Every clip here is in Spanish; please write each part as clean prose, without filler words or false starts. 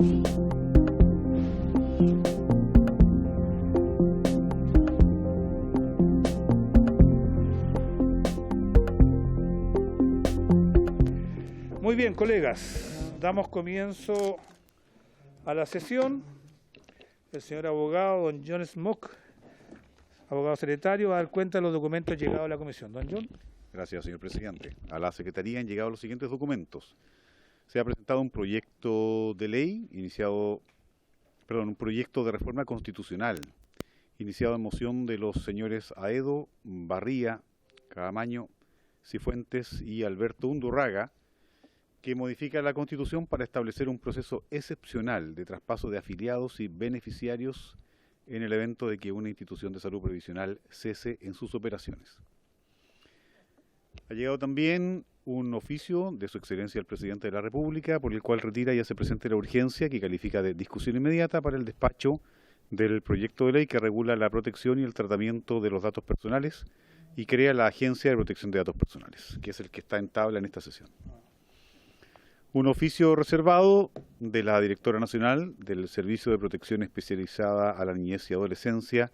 Muy bien, colegas, damos comienzo a la sesión. El señor abogado, don John Smock, abogado secretario, va a dar cuenta de los documentos llegados a la comisión. Don John. Gracias, señor presidente. A la Secretaría han llegado los siguientes documentos. Se ha presentado un proyecto de ley, un proyecto de reforma constitucional, iniciado en moción de los señores Aedo, Barría, Caamaño, Cifuentes y Alberto Undurraga, que modifica la Constitución para establecer un proceso excepcional de traspaso de afiliados y beneficiarios en el evento de que una institución de salud previsional cese en sus operaciones. Ha llegado también un oficio de su excelencia el presidente de la República, por el cual retira y hace presente la urgencia que califica de discusión inmediata para el despacho del proyecto de ley que regula la protección y el tratamiento de los datos personales y crea la Agencia de Protección de Datos Personales, que es el que está en tabla en esta sesión. Un oficio reservado de la Directora Nacional del Servicio de Protección Especializada a la Niñez y Adolescencia,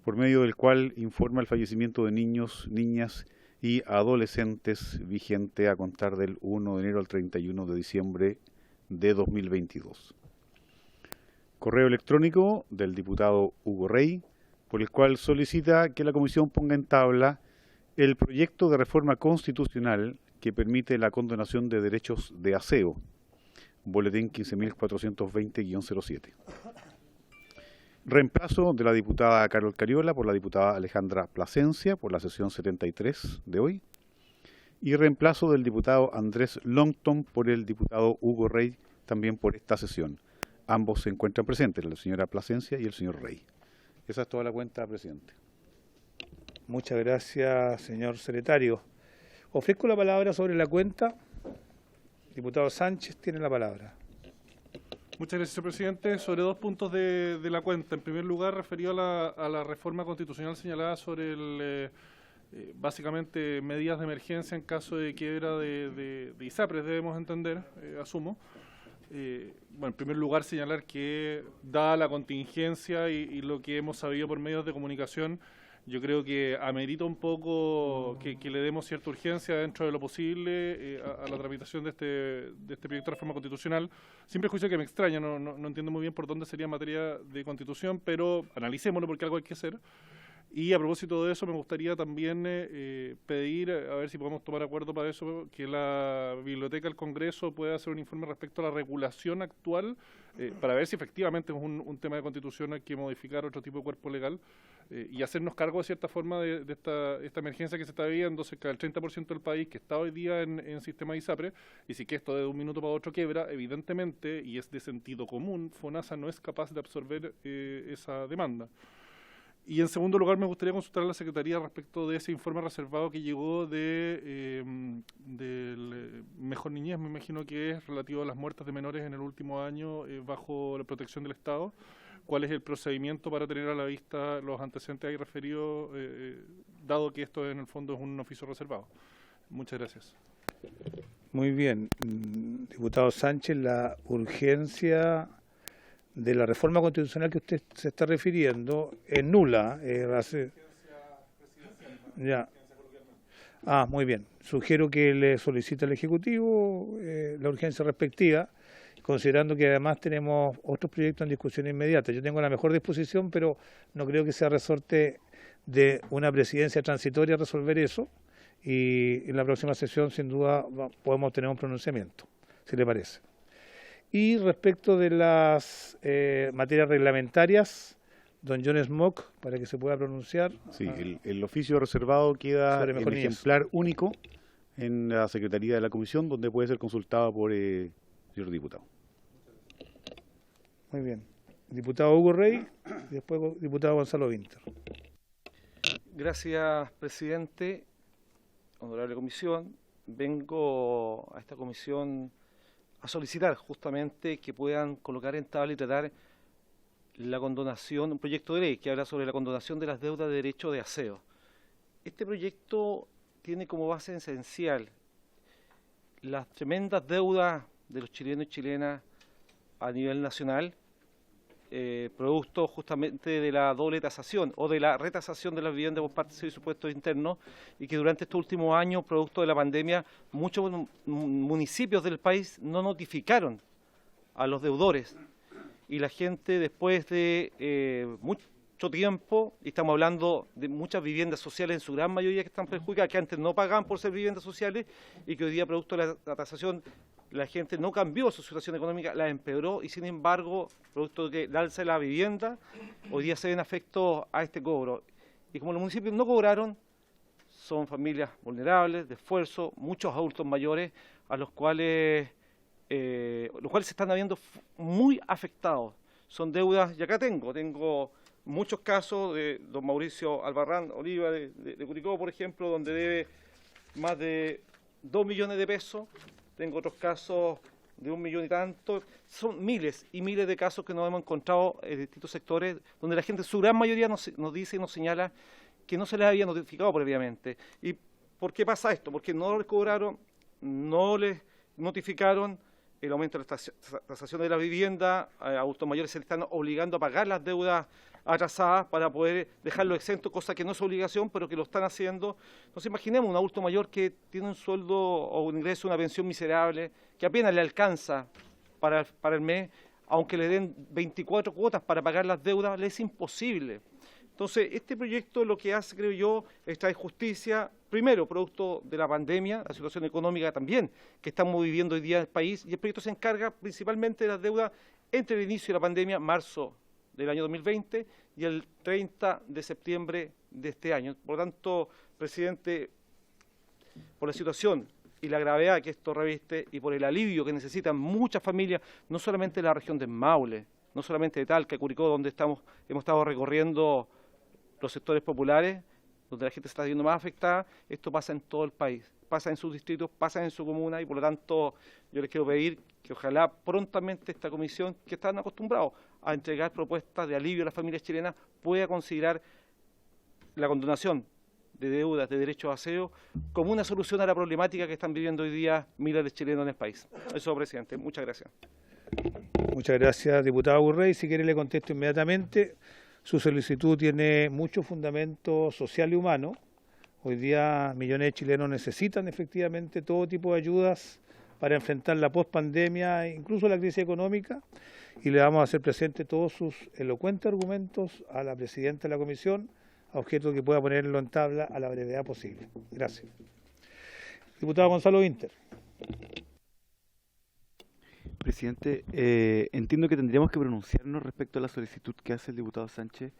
por medio del cual informa el fallecimiento de niños, niñas y adolescentes vigente a contar del 1 de enero al 31 de diciembre de 2022. Correo electrónico del diputado Hugo Rey, por el cual solicita que la Comisión ponga en tabla el proyecto de reforma constitucional que permite la condonación de derechos de aseo, boletín 15.420-07. Reemplazo de la diputada Carol Cariola por la diputada Alejandra Plasencia por la sesión 73 de hoy. Y reemplazo del diputado Andrés Longton por el diputado Hugo Rey también por esta sesión. Ambos se encuentran presentes, la señora Plasencia y el señor Rey. Esa es toda la cuenta, presidente. Muchas gracias, señor secretario. Ofrezco la palabra sobre la cuenta. Diputado Sánchez tiene la palabra. Muchas gracias, señor presidente. Sobre dos puntos de la cuenta. En primer lugar, referido a la reforma constitucional señalada sobre básicamente medidas de emergencia en caso de quiebra de ISAPRES, debemos entender, asumo. En primer lugar, señalar que, dada la contingencia y lo que hemos sabido por medios de comunicación, yo creo que amerita un poco que le demos cierta urgencia dentro de lo posible a la tramitación de este proyecto de reforma constitucional. Sin prejuicio que me extraña, no entiendo muy bien por dónde sería materia de constitución, pero analicémoslo porque algo hay que hacer. Y a propósito de eso, me gustaría también pedir, a ver si podemos tomar acuerdo para eso, que la Biblioteca del Congreso pueda hacer un informe respecto a la regulación actual, para ver si efectivamente es un tema de constitución hay que modificar otro tipo de cuerpo legal, y hacernos cargo de cierta forma de esta emergencia que se está viviendo cerca del 30% del país, que está hoy día en sistema de ISAPRE, y si que esto de un minuto para otro quiebra, evidentemente, y es de sentido común, FONASA no es capaz de absorber esa demanda. Y en segundo lugar, me gustaría consultar a la Secretaría respecto de ese informe reservado que llegó del Mejor Niñez, me imagino que es relativo a las muertes de menores en el último año bajo la protección del Estado. ¿Cuál es el procedimiento para tener a la vista los antecedentes ahí referidos, dado que esto en el fondo es un oficio reservado? Muchas gracias. Muy bien. Diputado Sánchez, la urgencia de la reforma constitucional que usted se está refiriendo es nula. Ya. Muy bien. Sugiero que le solicite al Ejecutivo la urgencia respectiva, considerando que además tenemos otros proyectos en discusión inmediata. Yo tengo la mejor disposición, pero no creo que sea resorte de una presidencia transitoria resolver eso, y en la próxima sesión sin duda podemos tener un pronunciamiento, si le parece. Y respecto de las materias reglamentarias, don John Smock, para que se pueda pronunciar. Sí, el oficio reservado queda en ejemplar único en la Secretaría de la Comisión, donde puede ser consultado por el señor diputado. Muy bien. Diputado Hugo Rey y después diputado Gonzalo Winter. Gracias, presidente. Honorable comisión, vengo a esta comisión a solicitar justamente que puedan colocar en tabla y tratar la condonación, un proyecto de ley que habla sobre la condonación de las deudas de derecho de aseo. Este proyecto tiene como base esencial las tremendas deudas de los chilenos y chilenas a nivel nacional, producto justamente de la doble tasación o de la retasación de las viviendas por parte de servicios impuestos internos, y que durante estos últimos años, producto de la pandemia, muchos municipios del país no notificaron a los deudores, y la gente, después de mucho tiempo, y estamos hablando de muchas viviendas sociales en su gran mayoría que están perjudicadas, que antes no pagaban por ser viviendas sociales y que hoy día, producto de la tasación, la gente no cambió su situación económica, la empeoró, y sin embargo, producto de que el alza de la vivienda, hoy día se ven afectos a este cobro. Y como los municipios no cobraron, son familias vulnerables, de esfuerzo, muchos adultos mayores, a los cuales se están viendo muy afectados. Son deudas, y acá tengo muchos casos de don Mauricio Albarrán Oliva de Curicó, por ejemplo, donde debe más de 2 millones de pesos. Tengo otros casos de 1 millón y tanto. Son miles y miles de casos que nos hemos encontrado en distintos sectores, donde la gente, su gran mayoría, nos dice y nos señala que no se les había notificado previamente. ¿Y por qué pasa esto? Porque no les cobraron, no les notificaron el aumento de la tasación de la vivienda, a adultos mayores se les están obligando a pagar las deudas atrasadas para poder dejarlo exento, cosa que no es obligación, pero que lo están haciendo. Entonces imaginemos un adulto mayor que tiene un sueldo o un ingreso, una pensión miserable, que apenas le alcanza para el mes, aunque le den 24 cuotas para pagar las deudas, le es imposible. Entonces, este proyecto lo que hace, creo yo, es traer justicia, primero, producto de la pandemia, la situación económica también que estamos viviendo hoy día en el país, y el proyecto se encarga principalmente de las deudas entre el inicio de la pandemia, marzo del año 2020, y el 30 de septiembre de este año. Por lo tanto, presidente, por la situación y la gravedad que esto reviste y por el alivio que necesitan muchas familias, no solamente de la región de Maule, no solamente de Talca, Curicó, donde hemos estado recorriendo los sectores populares, donde la gente se está viendo más afectada, esto pasa en todo el país, pasa en sus distritos, pasa en su comuna, y por lo tanto yo les quiero pedir que ojalá prontamente esta comisión, que están acostumbrados a entregar propuestas de alivio a las familias chilenas, pueda considerar la condonación de deudas de derechos a aseo como una solución a la problemática que están viviendo hoy día miles de chilenos en el país. Eso, presidente. Muchas gracias. Muchas gracias, diputado Gurrey. Si quiere le contesto inmediatamente. Su solicitud tiene mucho fundamento social y humano. Hoy día millones de chilenos necesitan efectivamente todo tipo de ayudas para enfrentar la pospandemia, incluso la crisis económica, y le vamos a hacer presente todos sus elocuentes argumentos a la presidenta de la comisión, a objeto de que pueda ponerlo en tabla a la brevedad posible. Gracias. Diputado Gonzalo Inter. Presidente, entiendo que tendríamos que pronunciarnos respecto a la solicitud que hace el diputado Sánchez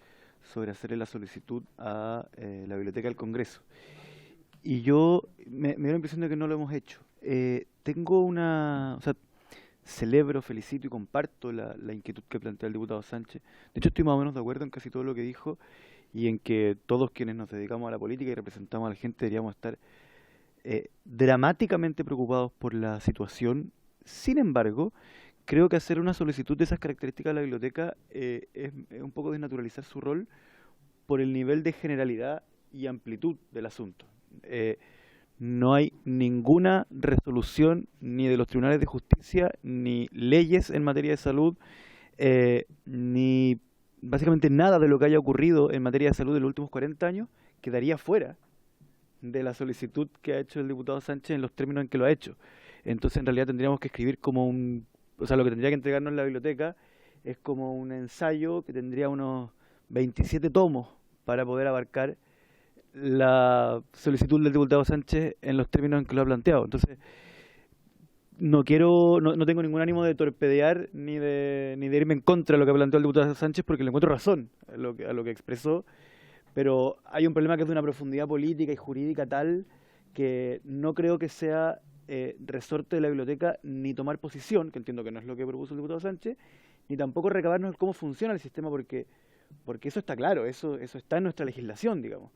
sobre hacerle la solicitud a la Biblioteca del Congreso. Y yo me da la impresión de que no lo hemos hecho. Celebro, felicito y comparto la inquietud que plantea el diputado Sánchez. De hecho, estoy más o menos de acuerdo en casi todo lo que dijo, y en que todos quienes nos dedicamos a la política y representamos a la gente deberíamos estar dramáticamente preocupados por la situación. Sin embargo, creo que hacer una solicitud de esas características a la biblioteca es un poco desnaturalizar su rol por el nivel de generalidad y amplitud del asunto. No hay ninguna resolución ni de los tribunales de justicia, ni leyes en materia de salud, ni básicamente nada de lo que haya ocurrido en materia de salud en los últimos 40 años quedaría fuera de la solicitud que ha hecho el diputado Sánchez en los términos en que lo ha hecho. Entonces, en realidad tendríamos que escribir lo que tendría que entregarnos en la biblioteca es como un ensayo que tendría unos 27 tomos para poder abarcar la solicitud del diputado Sánchez en los términos en que lo ha planteado. Entonces, no tengo ningún ánimo de torpedear ni de irme en contra de lo que planteó el diputado Sánchez, porque le encuentro razón a lo que expresó, pero hay un problema que es de una profundidad política y jurídica tal que no creo que sea resorte de la biblioteca ni tomar posición, que entiendo que no es lo que propuso el diputado Sánchez, ni tampoco recabarnos cómo funciona el sistema, porque eso está claro, eso está en nuestra legislación, digamos.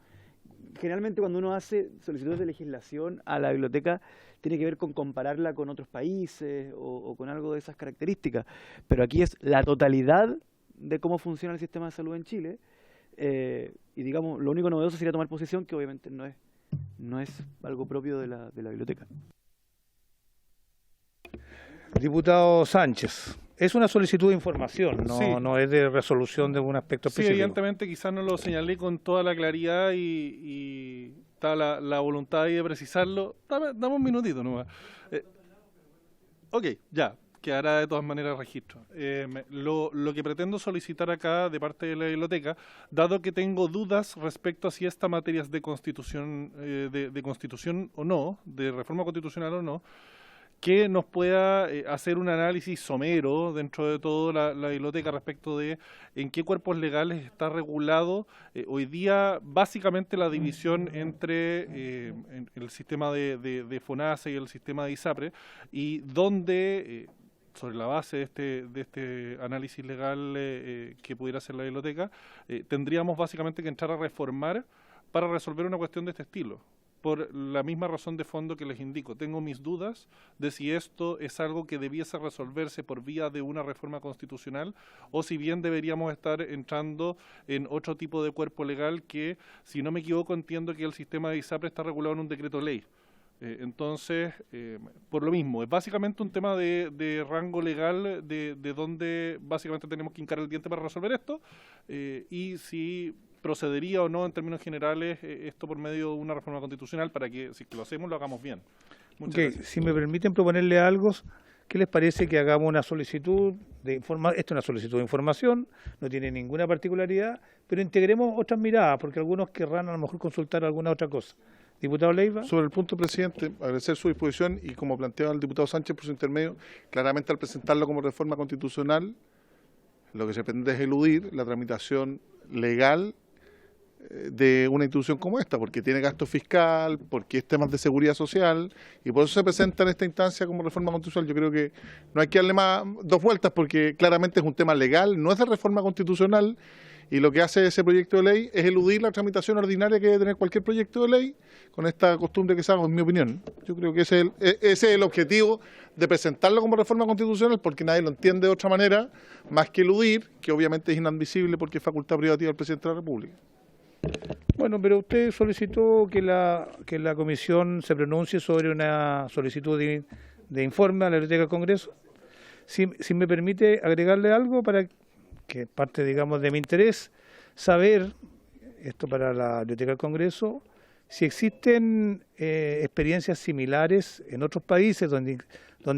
Generalmente cuando uno hace solicitudes de legislación a la biblioteca tiene que ver con compararla con otros países o con algo de esas características, pero aquí es la totalidad de cómo funciona el sistema de salud en Chile, y digamos, lo único novedoso sería tomar posición, que obviamente no es algo propio de la biblioteca. Diputado Sánchez, Es una solicitud de información, no, Sí. no es de resolución de un aspecto Sí, específico. evidentemente quizás no lo señalé con toda la claridad y está la voluntad ahí de precisarlo. Dame un minutito nomás. Ok, ya, quedará de todas maneras registro. Lo que pretendo solicitar acá de parte de la biblioteca, dado que tengo dudas respecto a si esta materia es de constitución, de constitución o no, de reforma constitucional o no, que nos pueda hacer un análisis somero dentro de todo la biblioteca respecto de en qué cuerpos legales está regulado hoy día básicamente la división entre el sistema de FONASA y el sistema de ISAPRE y dónde, sobre la base de este análisis legal que pudiera hacer la biblioteca, tendríamos básicamente que entrar a reformar para resolver una cuestión de este estilo. Por la misma razón de fondo que les indico. Tengo mis dudas de si esto es algo que debiese resolverse por vía de una reforma constitucional o si bien deberíamos estar entrando en otro tipo de cuerpo legal que, si no me equivoco, entiendo que el sistema de ISAPRE está regulado en un decreto ley. Entonces, por lo mismo, es básicamente un tema de rango legal de donde básicamente tenemos que hincar el diente para resolver esto y si procedería o no en términos generales esto por medio de una reforma constitucional para que si lo hacemos lo hagamos bien. Muchas gracias. Si me permiten proponerle algo, ¿qué les parece que hagamos una solicitud de información? Esto es una solicitud de información, no tiene ninguna particularidad, pero integremos otras miradas, porque algunos querrán a lo mejor consultar alguna otra cosa. Diputado Leiva. Sobre el punto, presidente, agradecer su disposición y como planteaba el diputado Sánchez por su intermedio, claramente al presentarlo como reforma constitucional, lo que se pretende es eludir la tramitación legal de una institución como esta, porque tiene gasto fiscal, porque es temas de seguridad social, y por eso se presenta en esta instancia como reforma constitucional. Yo creo que no hay que darle más dos vueltas, porque claramente es un tema legal, no es de reforma constitucional, y lo que hace ese proyecto de ley es eludir la tramitación ordinaria que debe tener cualquier proyecto de ley, con esta costumbre que se haga, en mi opinión. Yo creo que ese es el objetivo de presentarlo como reforma constitucional, porque nadie lo entiende de otra manera, más que eludir, que obviamente es inadmisible porque es facultad privativa del presidente de la República. Bueno, pero usted solicitó que la comisión se pronuncie sobre una solicitud de informe a la Biblioteca del Congreso. Si me permite agregarle algo para que parte, digamos, de mi interés, saber, esto para la Biblioteca del Congreso, si existen experiencias similares en otros países donde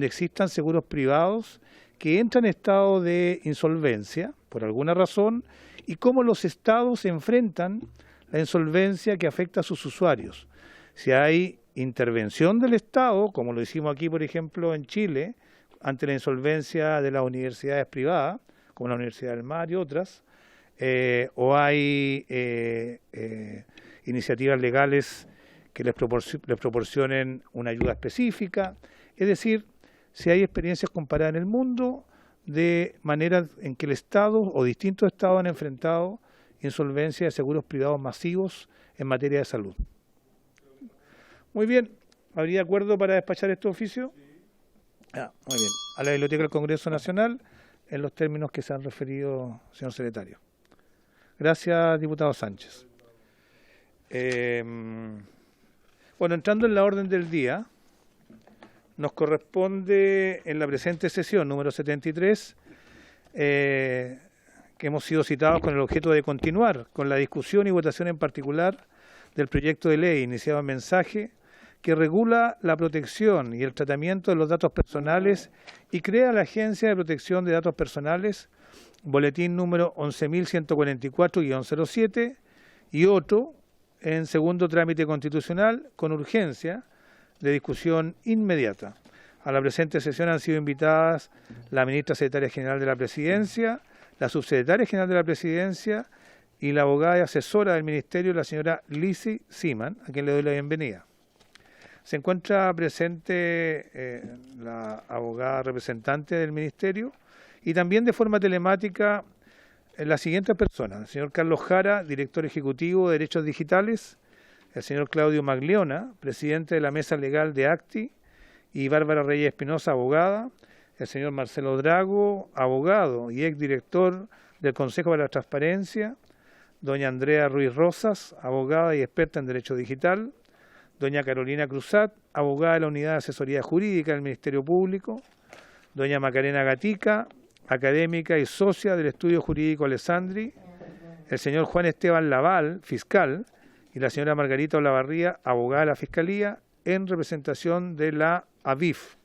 existan seguros privados que entran en estado de insolvencia, por alguna razón, y cómo los estados enfrentan la insolvencia que afecta a sus usuarios. Si hay intervención del Estado, como lo hicimos aquí, por ejemplo, en Chile, ante la insolvencia de las universidades privadas, como la Universidad del Mar y otras, o hay iniciativas legales que les proporcionen una ayuda específica, es decir, si hay experiencias comparadas en el mundo de maneras en que el Estado o distintos estados han enfrentado insolvencia de seguros privados masivos en materia de salud. Muy bien, ¿habría acuerdo para despachar este oficio? Muy bien, a la Biblioteca del Congreso Nacional en los términos que se han referido, señor secretario. Gracias, diputado Sánchez. Bueno, entrando en la orden del día, nos corresponde en la presente sesión número 73, que hemos sido citados con el objeto de continuar con la discusión y votación en particular del proyecto de ley iniciado en mensaje que regula la protección y el tratamiento de los datos personales y crea la Agencia de Protección de Datos Personales, boletín número 11.144-07 y otro en segundo trámite constitucional con urgencia de discusión inmediata. A la presente sesión han sido invitadas la ministra secretaria general de la Presidencia, la subsecretaria general de la Presidencia y la abogada y asesora del Ministerio, la señora Lizzy Siman, a quien le doy la bienvenida. Se encuentra presente la abogada representante del Ministerio y también de forma telemática las siguientes personas: el señor Carlos Jara, director ejecutivo de Derechos Digitales, el señor Claudio Magliona, presidente de la Mesa Legal de ACTI, y Bárbara Reyes Espinosa, abogada, el señor Marcelo Drago, abogado y exdirector del Consejo para la Transparencia, doña Andrea Ruiz Rosas, abogada y experta en Derecho Digital, doña Carolina Cruzat, abogada de la Unidad de Asesoría Jurídica del Ministerio Público, doña Macarena Gatica, académica y socia del Estudio Jurídico Alessandri, el señor Juan Esteban Laval, fiscal, y la señora Margarita Olavarría, abogada de la Fiscalía, en representación de la AVIF.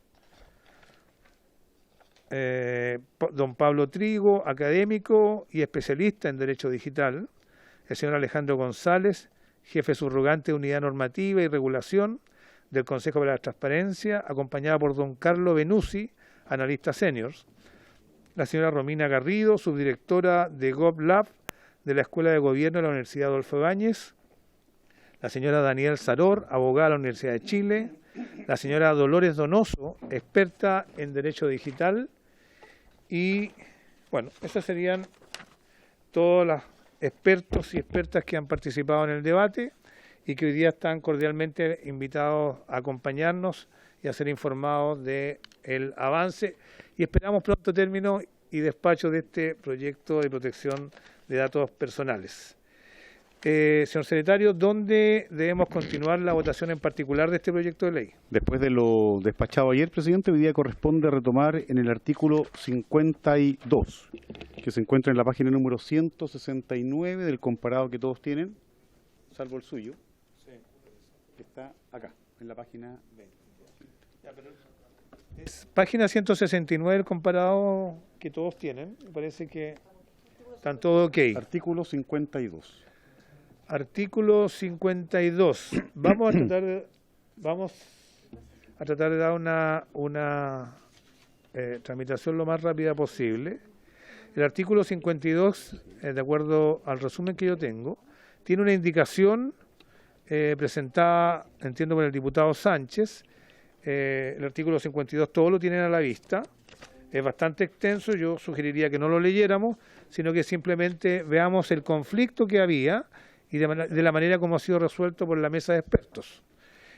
Don Pablo Trigo, académico y especialista en Derecho Digital, el señor Alejandro González, jefe subrogante de Unidad Normativa y Regulación del Consejo para la Transparencia, acompañada por don Carlo Benuzzi, analista senior, la señora Romina Garrido, subdirectora de GovLab de la Escuela de Gobierno de la Universidad Adolfo Ibáñez, la señora Daniel Saror, abogada de la Universidad de Chile, la señora Dolores Donoso, experta en Derecho Digital, y bueno, esos serían todos los expertos y expertas que han participado en el debate y que hoy día están cordialmente invitados a acompañarnos y a ser informados del avance, y esperamos pronto término y despacho de este proyecto de protección de datos personales. Señor secretario, ¿dónde debemos continuar la votación en particular de este proyecto de ley? Después de lo despachado ayer, presidente, hoy día corresponde retomar en el artículo 52, que se encuentra en la página número 169 del comparado que todos tienen, salvo el suyo, que está acá, en la página 20. Página 169 del comparado que todos tienen, me parece que están todos ok. Artículo 52. Artículo 52. Vamos a tratar de dar una tramitación lo más rápida posible. El artículo 52, de acuerdo al resumen que yo tengo, tiene una indicación presentada, entiendo, por el diputado Sánchez. El artículo 52 todo lo tienen a la vista. Es bastante extenso, yo sugeriría que no lo leyéramos, sino que simplemente veamos el conflicto que había y de la manera como ha sido resuelto por la mesa de expertos.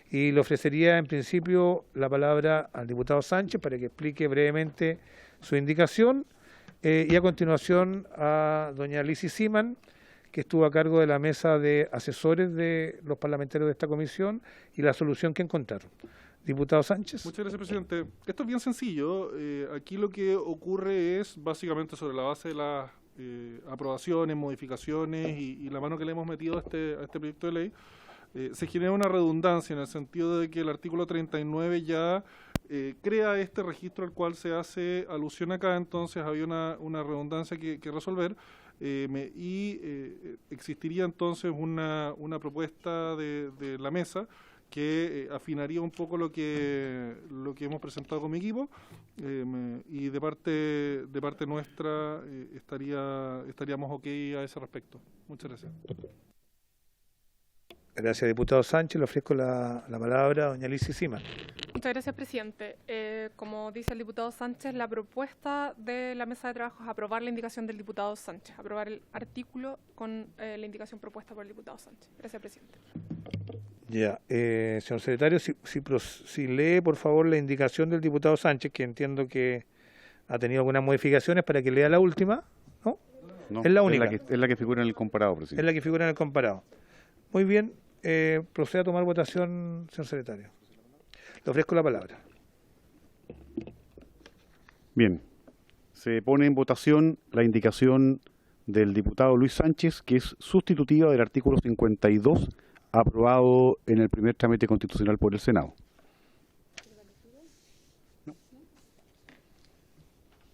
Y le ofrecería en principio la palabra al diputado Sánchez para que explique brevemente su indicación, y a continuación a doña Lizzy Siman, que estuvo a cargo de la mesa de asesores de los parlamentarios de esta comisión, y la solución que encontraron. Diputado Sánchez. Muchas gracias, presidente. Esto es bien sencillo. Aquí lo que ocurre es básicamente sobre la base de las aprobaciones, modificaciones y la mano que le hemos metido a este proyecto de ley, se genera una redundancia en el sentido de que el artículo 39 ya crea este registro al cual se hace alusión acá, entonces había una redundancia que resolver, existiría entonces una propuesta de la mesa que afinaría un poco lo que hemos presentado con mi equipo, y de parte nuestra estaríamos ok a ese respecto. Muchas gracias. Gracias, diputado Sánchez. Le ofrezco la palabra a doña Lizzy Siman. Muchas gracias, presidente. Como dice el diputado Sánchez, la propuesta de la mesa de trabajo es aprobar la indicación del diputado Sánchez, aprobar el artículo con la indicación propuesta por el diputado Sánchez. Gracias, presidente. Ya, señor secretario, si lee por favor la indicación del diputado Sánchez, que entiendo que ha tenido algunas modificaciones, para que lea la última, ¿no? No, es la única. Es la que figura en el comparado, presidente. Es la que figura en el comparado. Muy bien, procede a tomar votación, señor secretario. Le ofrezco la palabra. Bien, se pone en votación la indicación del diputado Luis Sánchez, que es sustitutiva del artículo 52, aprobado en el primer trámite constitucional por el Senado.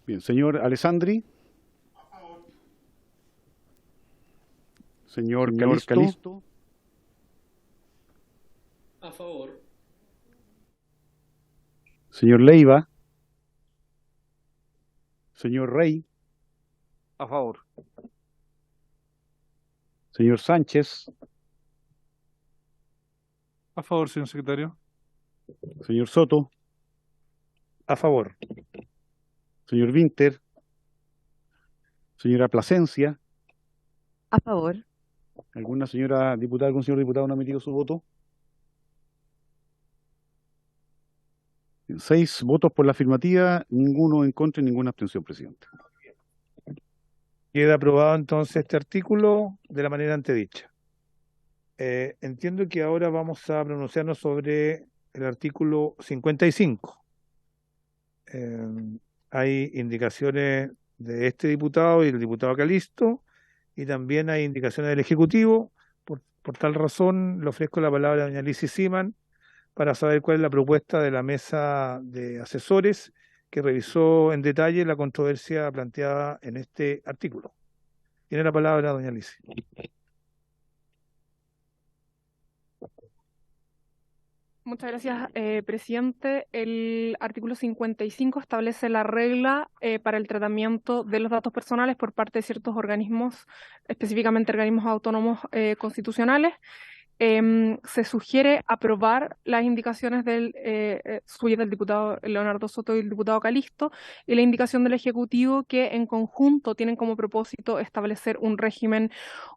Bien, señor Alessandri. Señor Calisto. A favor. Señor Leiva. Señor Rey. A favor. Señor Sánchez. A favor, señor secretario. Señor Soto. A favor. Señor Winter. Señora Plasencia. A favor. ¿Alguna señora diputada, algún señor diputado no ha emitido su voto? 6 votos por la afirmativa, ninguno en contra y ninguna abstención, presidente. Queda aprobado entonces este artículo de la manera antedicha. Entiendo que ahora vamos a pronunciarnos sobre el artículo 55. hay indicaciones de este diputado y del diputado Calisto, y también hay indicaciones del Ejecutivo. Por tal razón, le ofrezco la palabra a doña Lizzy Siman para saber cuál es la propuesta de la mesa de asesores que revisó en detalle la controversia planteada en este artículo. Tiene la palabra doña Lizzy. Muchas gracias, presidente. El artículo 55 establece la regla para el tratamiento de los datos personales por parte de ciertos organismos, específicamente organismos autónomos constitucionales. Se sugiere aprobar las indicaciones suyas del diputado Leonardo Soto y el diputado Calisto, y la indicación del Ejecutivo, que en conjunto tienen como propósito establecer un régimen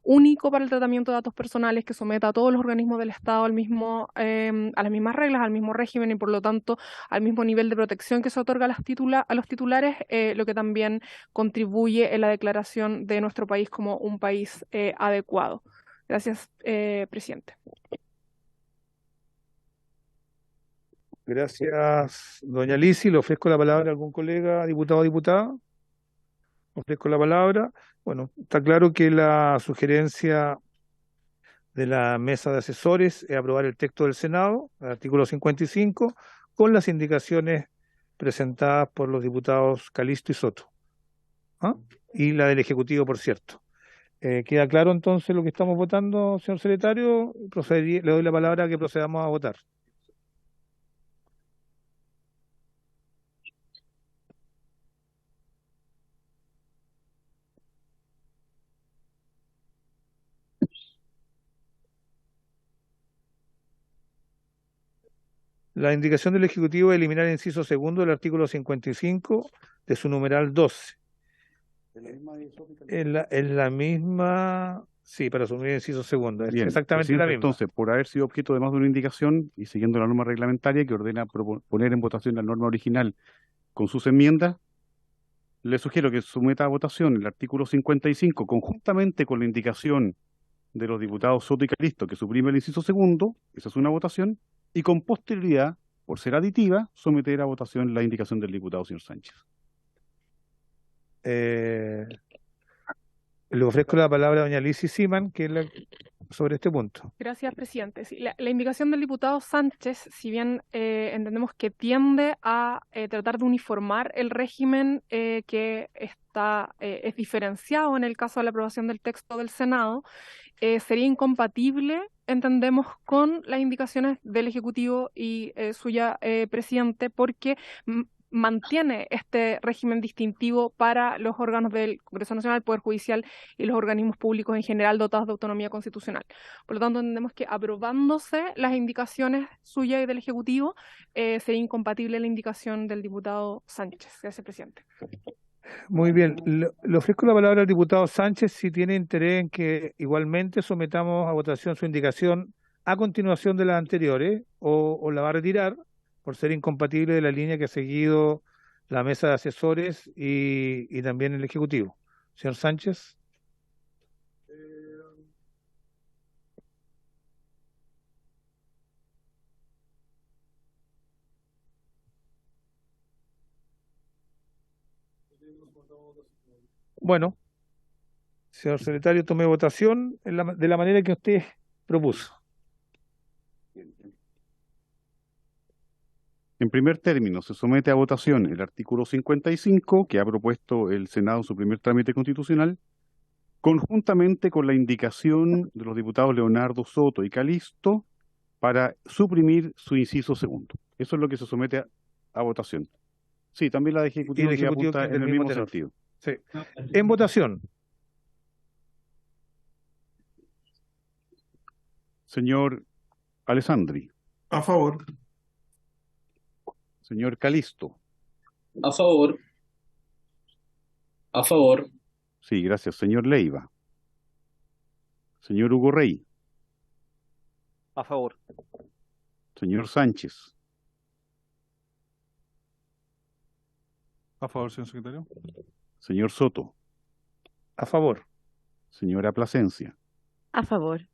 único para el tratamiento de datos personales que someta a todos los organismos del Estado a las mismas reglas, al mismo régimen y por lo tanto al mismo nivel de protección que se otorga a los titulares, lo que también contribuye en la declaración de nuestro país como un país adecuado. Gracias, presidente. Gracias, doña Lizzy. Le ofrezco la palabra a algún colega, diputado o diputada. Ofrezco la palabra. Bueno, está claro que la sugerencia de la mesa de asesores es aprobar el texto del Senado, el artículo 55, con las indicaciones presentadas por los diputados Calisto y Soto. ¿Ah? Y la del Ejecutivo, por cierto. ¿Queda claro entonces lo que estamos votando, señor secretario? Le doy la palabra a que procedamos a votar. La indicación del Ejecutivo es eliminar el inciso segundo del artículo 55 de su numeral 12. Es la misma, sí, para asumir el inciso segundo, es Bien, exactamente la presidente, misma. entonces, por haber sido objeto de más de una indicación y siguiendo la norma reglamentaria que ordena poner en votación la norma original con sus enmiendas, le sugiero que someta a votación el artículo 55 conjuntamente con la indicación de los diputados Soto y Calisto que suprime el inciso segundo, esa es una votación, y con posterioridad, por ser aditiva, someter a votación la indicación del diputado señor Sánchez. Le ofrezco la palabra a doña Lizzy Siman, que es sobre este punto. Gracias, presidente. Sí, la indicación del diputado Sánchez, si bien entendemos que tiende a tratar de uniformar el régimen que es diferenciado en el caso de la aprobación del texto del Senado, sería incompatible, entendemos, con las indicaciones del Ejecutivo y suya, presidente, porque mantiene este régimen distintivo para los órganos del Congreso Nacional, el Poder Judicial y los organismos públicos en general dotados de autonomía constitucional. Por lo tanto, entendemos que aprobándose las indicaciones suyas y del Ejecutivo, sería incompatible la indicación del diputado Sánchez. Gracias, presidente. Muy bien, le ofrezco la palabra al diputado Sánchez si tiene interés en que igualmente sometamos a votación su indicación a continuación de las anteriores, o la va a retirar por ser incompatible de la línea que ha seguido la mesa de asesores y también el Ejecutivo. Señor Sánchez. Bueno, señor secretario, tome votación de la manera que usted propuso. En primer término, se somete a votación el artículo 55, que ha propuesto el Senado en su primer trámite constitucional, conjuntamente con la indicación de los diputados Leonardo Soto y Calisto para suprimir su inciso segundo. Eso es lo que se somete a votación. Sí, también la de Ejecutivo, que apunta en el mismo sentido. Sí. En votación. Señor Alessandri. A favor. Señor Calisto. A favor. A favor. Sí, gracias. Señor Leiva. Señor Hugo Rey. A favor. Señor Sánchez. A favor, señor secretario. Señor Soto. A favor. Señora Plasencia. A favor.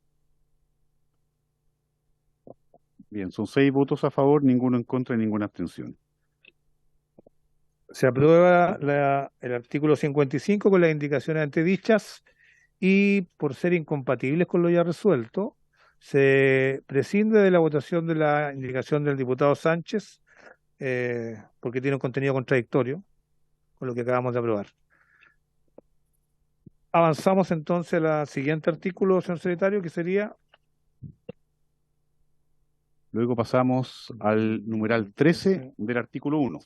Bien, son 6 votos a favor, ninguno en contra y ninguna abstención. Se aprueba el artículo 55 con las indicaciones antedichas y por ser incompatibles con lo ya resuelto, se prescinde de la votación de la indicación del diputado Sánchez porque tiene un contenido contradictorio con lo que acabamos de aprobar. Avanzamos entonces al siguiente artículo, señor secretario, que sería... Luego pasamos al numeral 13 del artículo 1.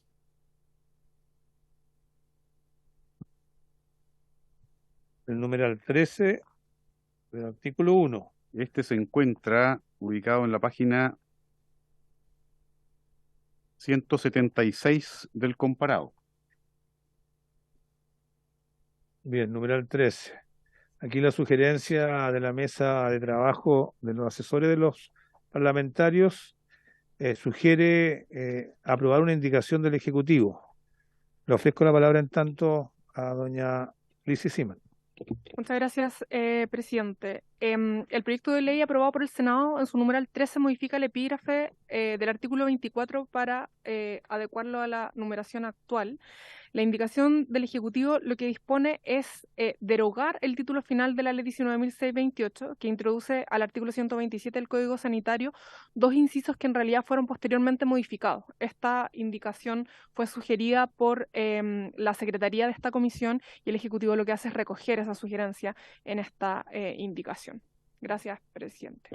el numeral 13 del artículo 1. Este se encuentra ubicado en la página 176 del comparado. Bien, numeral 13. Aquí la sugerencia de la mesa de trabajo de los asesores de los parlamentarios sugiere aprobar una indicación del Ejecutivo. Le ofrezco la palabra en tanto a doña Lizzy Siman. Muchas gracias, presidente. El proyecto de ley aprobado por el Senado en su numeral 13 modifica el epígrafe del artículo 24 para adecuarlo a la numeración actual. La indicación del Ejecutivo lo que dispone es derogar el título final de la Ley 19.628, que introduce al artículo 127 del Código Sanitario dos incisos que en realidad fueron posteriormente modificados. Esta indicación fue sugerida por la Secretaría de esta comisión y el Ejecutivo lo que hace es recoger esa sugerencia en esta indicación. Gracias, presidente.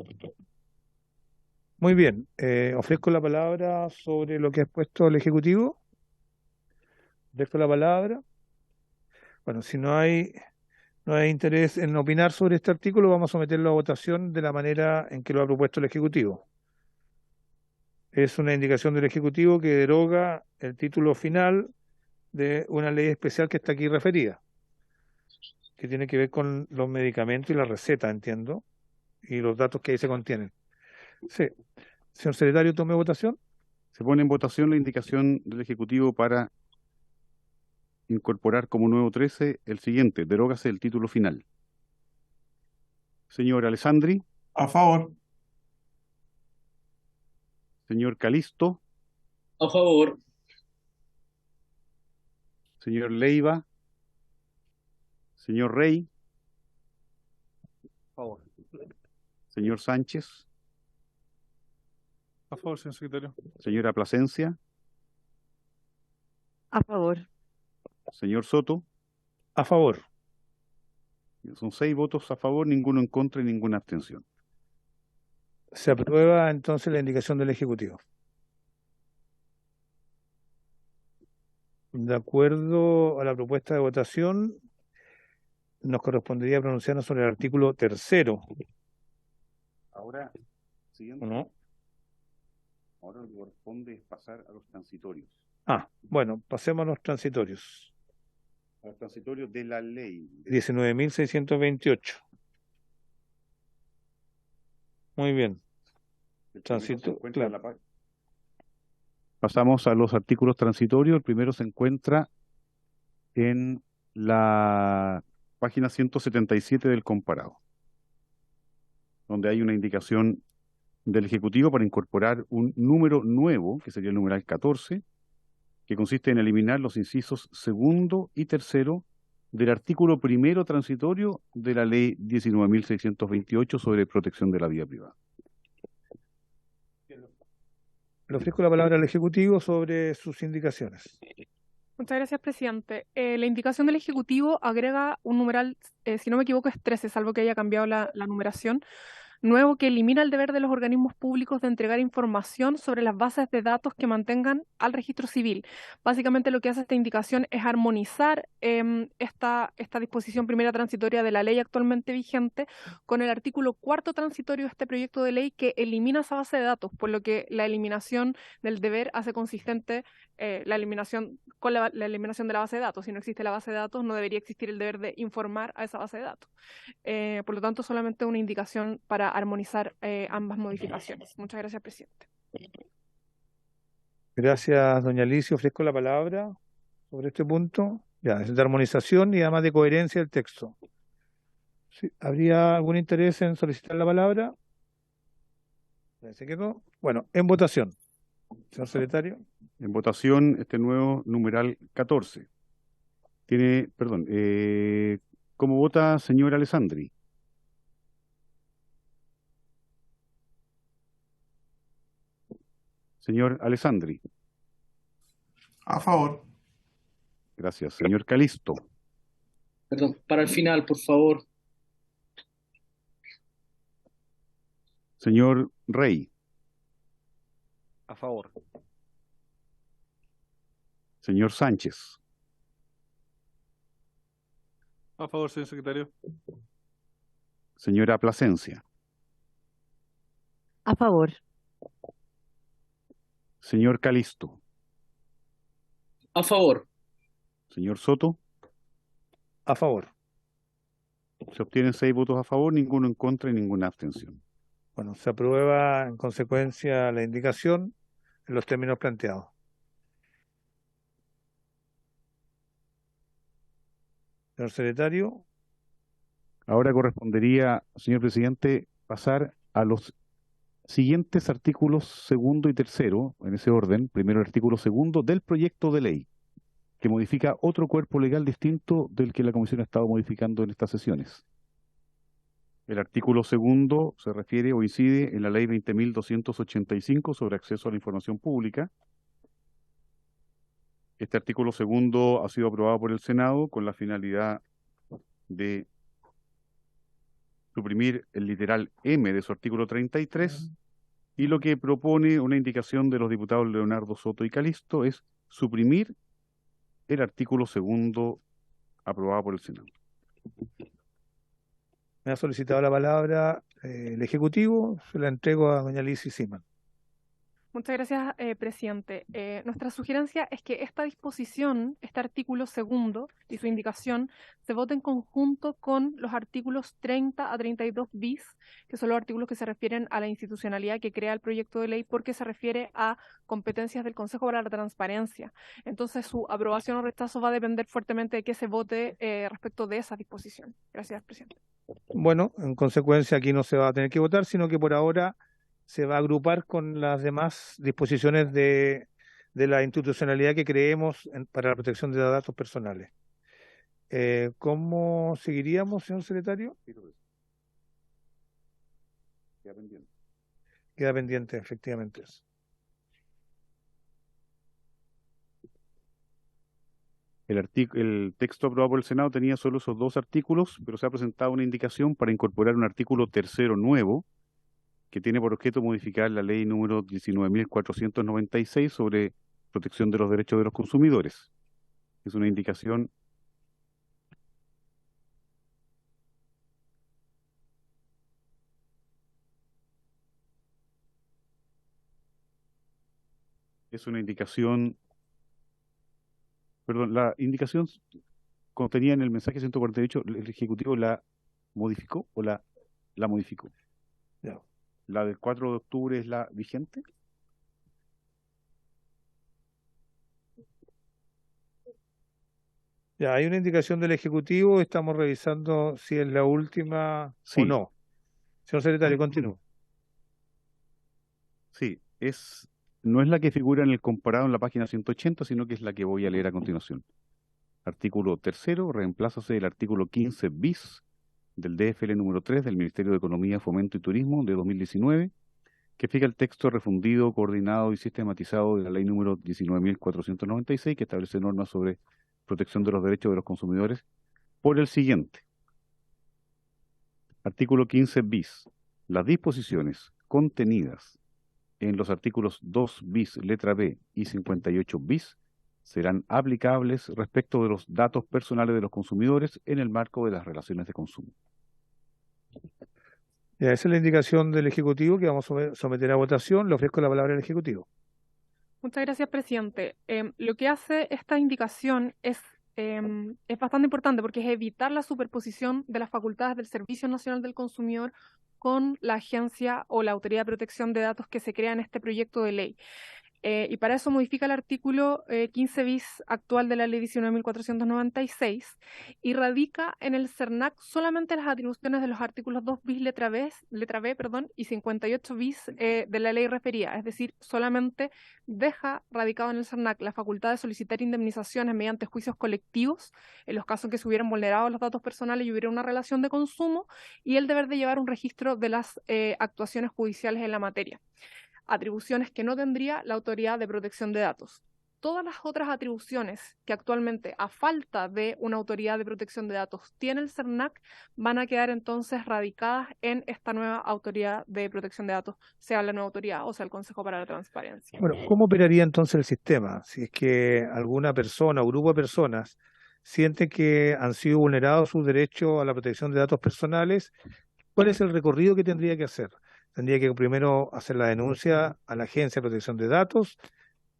Muy bien, ofrezco la palabra sobre lo que ha expuesto el Ejecutivo. Dejo la palabra. Bueno, si no hay interés en opinar sobre este artículo, vamos a someterlo a votación de la manera en que lo ha propuesto el Ejecutivo. Es una indicación del Ejecutivo que deroga el título final de una ley especial que está aquí referida, que tiene que ver con los medicamentos y la receta, entiendo, y los datos que ahí se contienen. Sí. Señor secretario, tome votación. Se pone en votación la indicación del Ejecutivo para incorporar como nuevo 13 el siguiente: derógase el título final. Señor Alessandri. A favor. Señor Calisto. A favor. Señor Leiva. Señor Rey. A favor. Señor Sánchez. A favor, señor secretario. Señora Plasencia. A favor. Señor Soto. A favor. Son 6 votos a favor, ninguno en contra y ninguna abstención. Se aprueba entonces la indicación del Ejecutivo. De acuerdo a la propuesta de votación, nos correspondería pronunciarnos sobre el artículo 3º. Ahora, siguiente. ¿No? Ahora lo que corresponde es pasar a los transitorios. Bueno, pasemos a los transitorios. A los transitorios de la ley. 19.628. Muy bien. El Tránsito, primero se encuentra claro. en la Pasamos a los artículos transitorios. El primero se encuentra en la página 177 del comparado, donde hay una indicación del Ejecutivo para incorporar un número nuevo, que sería el numeral 14, que consiste en eliminar los incisos segundo y tercero del artículo primero transitorio de la Ley 19.628 sobre protección de la vida privada. Le ofrezco la palabra al Ejecutivo sobre sus indicaciones. Muchas gracias, presidente. La indicación del Ejecutivo agrega un numeral, si no me equivoco, es 13, salvo que haya cambiado la numeración, nuevo que elimina el deber de los organismos públicos de entregar información sobre las bases de datos que mantengan al registro civil. Básicamente lo que hace esta indicación es armonizar esta disposición primera transitoria de la ley actualmente vigente con el artículo 4º transitorio de este proyecto de ley que elimina esa base de datos, por lo que la eliminación del deber hace consistente la eliminación con la eliminación de la base de datos. Si no existe la base de datos, no debería existir el deber de informar a esa base de datos. Por lo tanto, solamente una indicación para armonizar ambas modificaciones. Muchas gracias, presidente. Gracias, doña Alicia. Ofrezco la palabra sobre este punto. Ya, es de armonización y además de coherencia del texto. ¿Sí? ¿Habría algún interés en solicitar la palabra? ¿Se quedó? Bueno, en votación. Señor secretario. En votación este nuevo numeral 14. ¿Cómo vota señor Alessandri? Señor Alessandri. A favor. Gracias. Señor Calisto. Perdón, para el final, por favor. Señor Rey. A favor. Señor Sánchez. A favor, señor secretario. Señora Plasencia. A favor. Señor Calisto. A favor. Señor Soto. A favor. Se obtienen 6 votos a favor, ninguno en contra y ninguna abstención. Bueno, se aprueba en consecuencia la indicación en los términos planteados. Señor secretario, Ahora correspondería, señor presidente, pasar a los siguientes artículos segundo y tercero, en ese orden. Primero el artículo segundo del proyecto de ley, que modifica otro cuerpo legal distinto del que la Comisión ha estado modificando en estas sesiones. El artículo segundo se refiere o incide en la Ley 20.285 sobre acceso a la información pública. Este artículo segundo ha sido aprobado por el Senado con la finalidad de suprimir el literal M de su artículo 33, y lo que propone una indicación de los diputados Leonardo Soto y Calisto es suprimir el artículo segundo aprobado por el Senado. me ha solicitado la palabra el Ejecutivo, se la entrego a doña Lizzy Siman. Muchas gracias, presidente. Nuestra sugerencia es que esta disposición, este artículo segundo y su indicación, se vote en conjunto con los artículos 30 a 32 bis, que son los artículos que se refieren a la institucionalidad que crea el proyecto de ley, porque se refiere a competencias del Consejo para la Transparencia. Entonces, su aprobación o rechazo va a depender fuertemente de que se vote respecto de esa disposición. Gracias, presidente. Bueno, en consecuencia aquí no se va a tener que votar, sino que por ahora se va a agrupar con las demás disposiciones de la institucionalidad que creemos para la protección de los datos personales. ¿Cómo seguiríamos, señor secretario? Queda pendiente, efectivamente. El texto aprobado por el Senado tenía solo esos 2 artículos, pero se ha presentado una indicación para incorporar un artículo tercero nuevo, que tiene por objeto modificar la ley número 19.496 sobre protección de los derechos de los consumidores. Es una indicación perdón, la indicación contenida en el mensaje 148, el Ejecutivo la modificó o la modificó. Ya. ¿La del 4 de octubre es la vigente? Ya, hay una indicación del Ejecutivo, estamos revisando si es la última Sí. o no. Señor secretario, continúe. Sí, no es la que figura en el comparado en la página 180, sino que es la que voy a leer a continuación. Artículo tercero, reemplázase el artículo 15 bis del DFL número 3 del Ministerio de Economía, Fomento y Turismo de 2019, que fija el texto refundido, coordinado y sistematizado de la ley número 19.496, que establece normas sobre protección de los derechos de los consumidores, por el siguiente. Artículo 15 bis. Las disposiciones contenidas en los artículos 2 bis, letra B, y 58 bis serán aplicables respecto de los datos personales de los consumidores en el marco de las relaciones de consumo. Ya, esa es la indicación del Ejecutivo que vamos a someter a votación. Le ofrezco la palabra al Ejecutivo. Muchas gracias, presidente. Lo que hace esta indicación es bastante importante porque es evitar la superposición de las facultades del Servicio Nacional del Consumidor con la agencia o la Autoridad de Protección de Datos que se crea en este proyecto de ley. Y para eso modifica el artículo 15 bis actual de la ley 19.496 y radica en el CERNAC solamente las atribuciones de los artículos 2 bis letra B, perdón, y 58 bis de la ley referida, es decir, solamente deja radicado en el CERNAC la facultad de solicitar indemnizaciones mediante juicios colectivos en los casos en que se hubieran vulnerado los datos personales y hubiera una relación de consumo, y el deber de llevar un registro de las actuaciones judiciales en la materia. Atribuciones que no tendría la Autoridad de Protección de Datos. Todas las otras atribuciones que actualmente, a falta de una Autoridad de Protección de Datos, tiene el CERNAC, van a quedar entonces radicadas en esta nueva Autoridad de Protección de Datos, sea la nueva autoridad o sea el Consejo para la Transparencia. Bueno, ¿cómo operaría entonces el sistema? Si es que alguna persona o grupo de personas siente que han sido vulnerados sus derechos a la protección de datos personales, ¿cuál es el recorrido que tendría que hacer? Tendría que primero hacer la denuncia a la Agencia de Protección de Datos.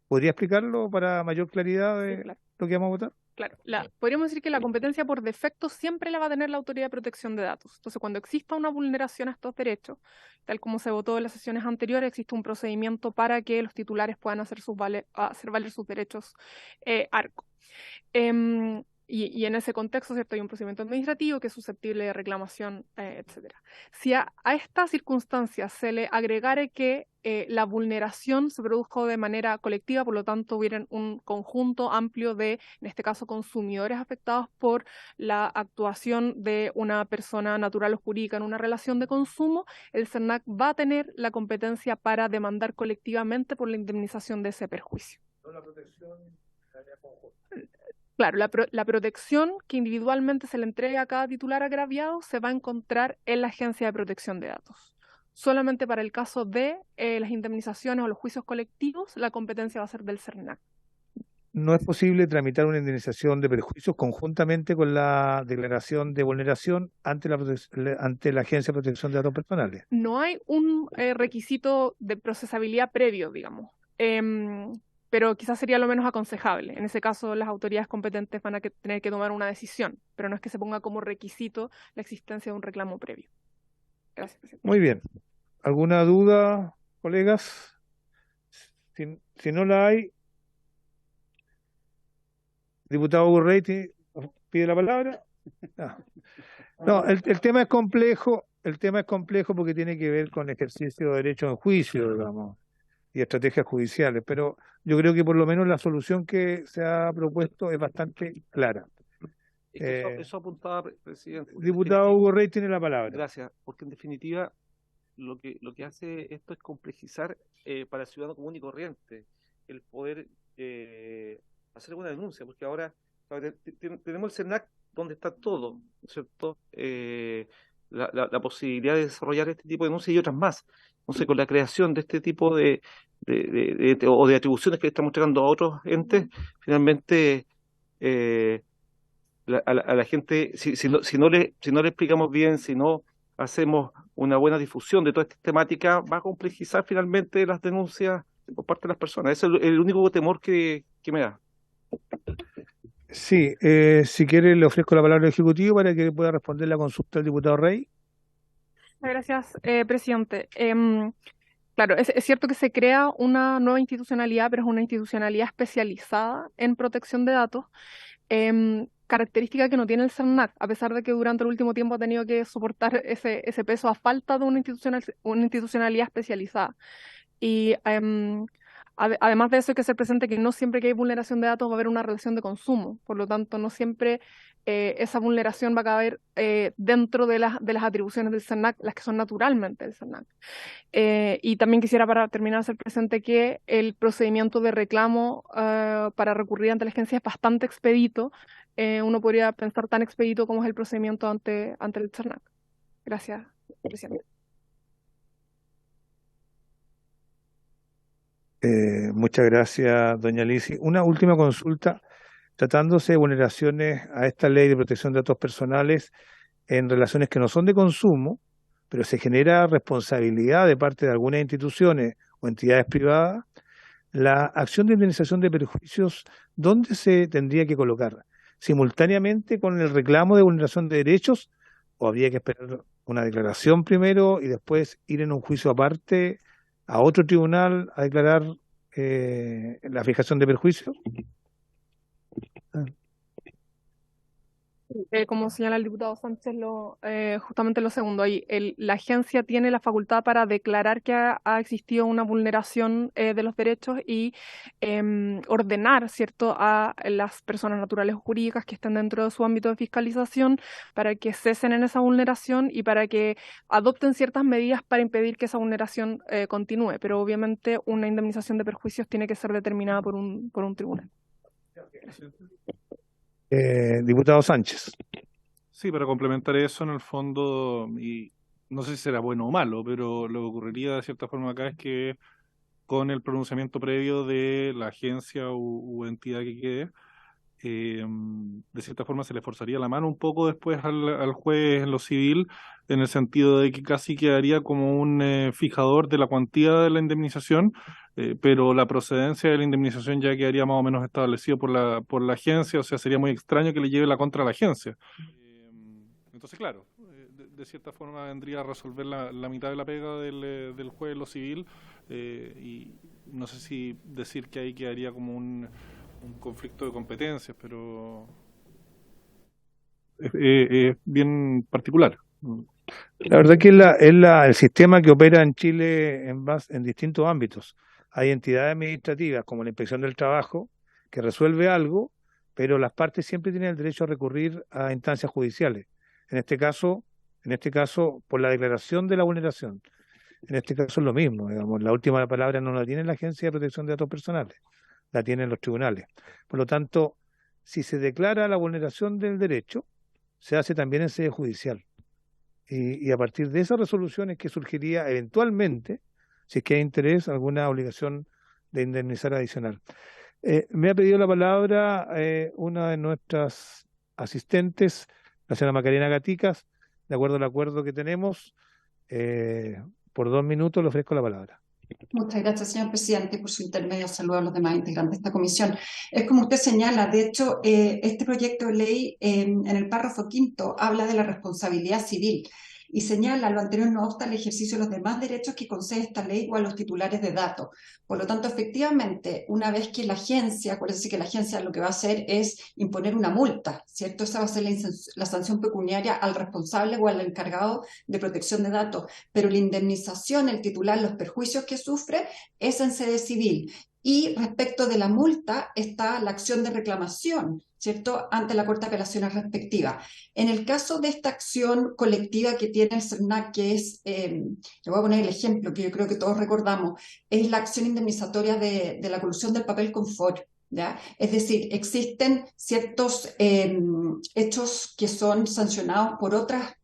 ¿Podría explicarlo para mayor claridad de Sí, claro. lo que vamos a votar? Claro, podríamos decir que la competencia por defecto siempre la va a tener la Autoridad de Protección de Datos. Entonces, cuando exista una vulneración a estos derechos, tal como se votó en las sesiones anteriores, existe un procedimiento para que los titulares puedan hacer valer sus derechos ARCO. Y en ese contexto, ¿cierto? Hay un procedimiento administrativo que es susceptible de reclamación, etcétera. Si a esta circunstancia se le agregare que la vulneración se produjo de manera colectiva, por lo tanto hubieran un conjunto amplio de, en este caso, consumidores afectados por la actuación de una persona natural o jurídica en una relación de consumo, el CERNAC va a tener la competencia para demandar colectivamente por la indemnización de ese perjuicio. Claro, la protección que individualmente se le entrega a cada titular agraviado se va a encontrar en la Agencia de Protección de Datos. Solamente para el caso de las indemnizaciones o los juicios colectivos, la competencia va a ser del CERNAC. ¿No es posible tramitar una indemnización de perjuicios conjuntamente con la declaración de vulneración ante la Agencia de Protección de Datos Personales? No hay un requisito de procesabilidad previo, digamos. Pero quizás sería lo menos aconsejable. En ese caso, las autoridades competentes van a tener que tomar una decisión, pero no es que se ponga como requisito la existencia de un reclamo previo. Gracias, presidente. Muy bien. ¿Alguna duda, colegas? Si no la hay, diputado Gurreiti pide la palabra. No, el tema es complejo. El tema es complejo porque tiene que ver con ejercicio de derecho en juicio, digamos, y estrategias judiciales, pero yo creo que por lo menos la solución que se ha propuesto es bastante clara. Es que eso apuntaba, presidente. Diputado Hugo Rey tiene la palabra. Gracias, porque en definitiva lo que hace esto es complejizar para el ciudadano común y corriente el poder hacer una denuncia, porque ahora tenemos el CERNAC donde está todo, ¿no es cierto? La posibilidad de desarrollar este tipo de denuncias y otras más. Entonces, con la creación de este tipo de atribuciones que le estamos entregando a otros entes, finalmente a la gente, si no le explicamos bien, si no hacemos una buena difusión de toda esta temática, va a complejizar finalmente las denuncias por parte de las personas. Ese es el único temor que me da. Sí, si quiere le ofrezco la palabra al Ejecutivo para que pueda responder la consulta del diputado Rey. Gracias, presidente. Claro, es cierto que se crea una nueva institucionalidad, pero es una institucionalidad especializada en protección de datos, característica que no tiene el CERNAC, a pesar de que durante el último tiempo ha tenido que soportar ese peso a falta de una institucionalidad especializada. Y además de eso hay que ser presente que no siempre que hay vulneración de datos va a haber una relación de consumo, por lo tanto no siempre esa vulneración va a caber dentro de las atribuciones del CERNAC, las que son naturalmente del CERNAC. Y también quisiera para terminar hacer presente que el procedimiento de reclamo para recurrir ante la agencia es bastante expedito. Uno podría pensar tan expedito como es el procedimiento ante el CERNAC. Gracias, presidente. Muchas gracias, doña Lisi. Una última consulta. Tratándose de vulneraciones a esta ley de protección de datos personales en relaciones que no son de consumo, pero se genera responsabilidad de parte de algunas instituciones o entidades privadas, la acción de indemnización de perjuicios, ¿dónde se tendría que colocar? ¿Simultáneamente con el reclamo de vulneración de derechos o habría que esperar una declaración primero y después ir en un juicio aparte a otro tribunal a declarar la fijación de perjuicios. Como señala el diputado Sánchez, justamente lo segundo, ahí, la agencia tiene la facultad para declarar que ha existido una vulneración de los derechos y ordenar, ¿cierto?, a las personas naturales o jurídicas que estén dentro de su ámbito de fiscalización para que cesen en esa vulneración y para que adopten ciertas medidas para impedir que esa vulneración continúe. Pero obviamente una indemnización de perjuicios tiene que ser determinada por un tribunal. Diputado Sánchez. Sí, para complementar eso, en el fondo, y no sé si será bueno o malo, pero lo que ocurriría de cierta forma acá es que con el pronunciamiento previo de la agencia u entidad que quede, de cierta forma se le forzaría la mano un poco después al juez en lo civil, en el sentido de que casi quedaría como un fijador de la cuantía de la indemnización, pero la procedencia de la indemnización ya quedaría más o menos establecido por la agencia, o sea, sería muy extraño que le lleve la contra a la agencia. Entonces, claro, de cierta forma vendría a resolver la mitad de la pega del juez en lo civil, y no sé si decir que ahí quedaría como un conflicto de competencias, pero es bien particular. La verdad que el sistema que opera en Chile en distintos ámbitos. Hay entidades administrativas como la Inspección del Trabajo que resuelve algo, pero las partes siempre tienen el derecho a recurrir a instancias judiciales. En este caso, por la declaración de la vulneración. En este caso es lo mismo, digamos, la última palabra no la tiene la Agencia de Protección de Datos Personales, la tienen los tribunales. Por lo tanto, si se declara la vulneración del derecho, se hace también en sede judicial. Y a partir de esas resoluciones que surgiría eventualmente, si es que hay interés, alguna obligación de indemnizar adicional. Me ha pedido la palabra una de nuestras asistentes, la señora Macarena Gaticas, de acuerdo al acuerdo que tenemos. Por 2 minutos le ofrezco la palabra. Muchas gracias, señor presidente, por su intermedio. Saludos a los demás integrantes de esta comisión. Es como usted señala, de hecho, este proyecto de ley en el párrafo quinto habla de la responsabilidad civil y señala lo anterior no obsta el ejercicio de los demás derechos que concede esta ley o a los titulares de datos. Por lo tanto, efectivamente, una vez que la agencia, acuérdense que la agencia lo que va a hacer es imponer una multa, ¿cierto? Esa va a ser la sanción pecuniaria al responsable o al encargado de protección de datos, pero la indemnización, el titular, los perjuicios que sufre es en sede civil. Y respecto de la multa está la acción de reclamación, ¿cierto?, ante la Corte de Apelaciones respectiva. En el caso de esta acción colectiva que tiene el CERNAC, que es, le voy a poner el ejemplo que yo creo que todos recordamos, es la acción indemnizatoria de la colusión del papel confort, ¿ya? Es decir, existen ciertos hechos que son sancionados por otras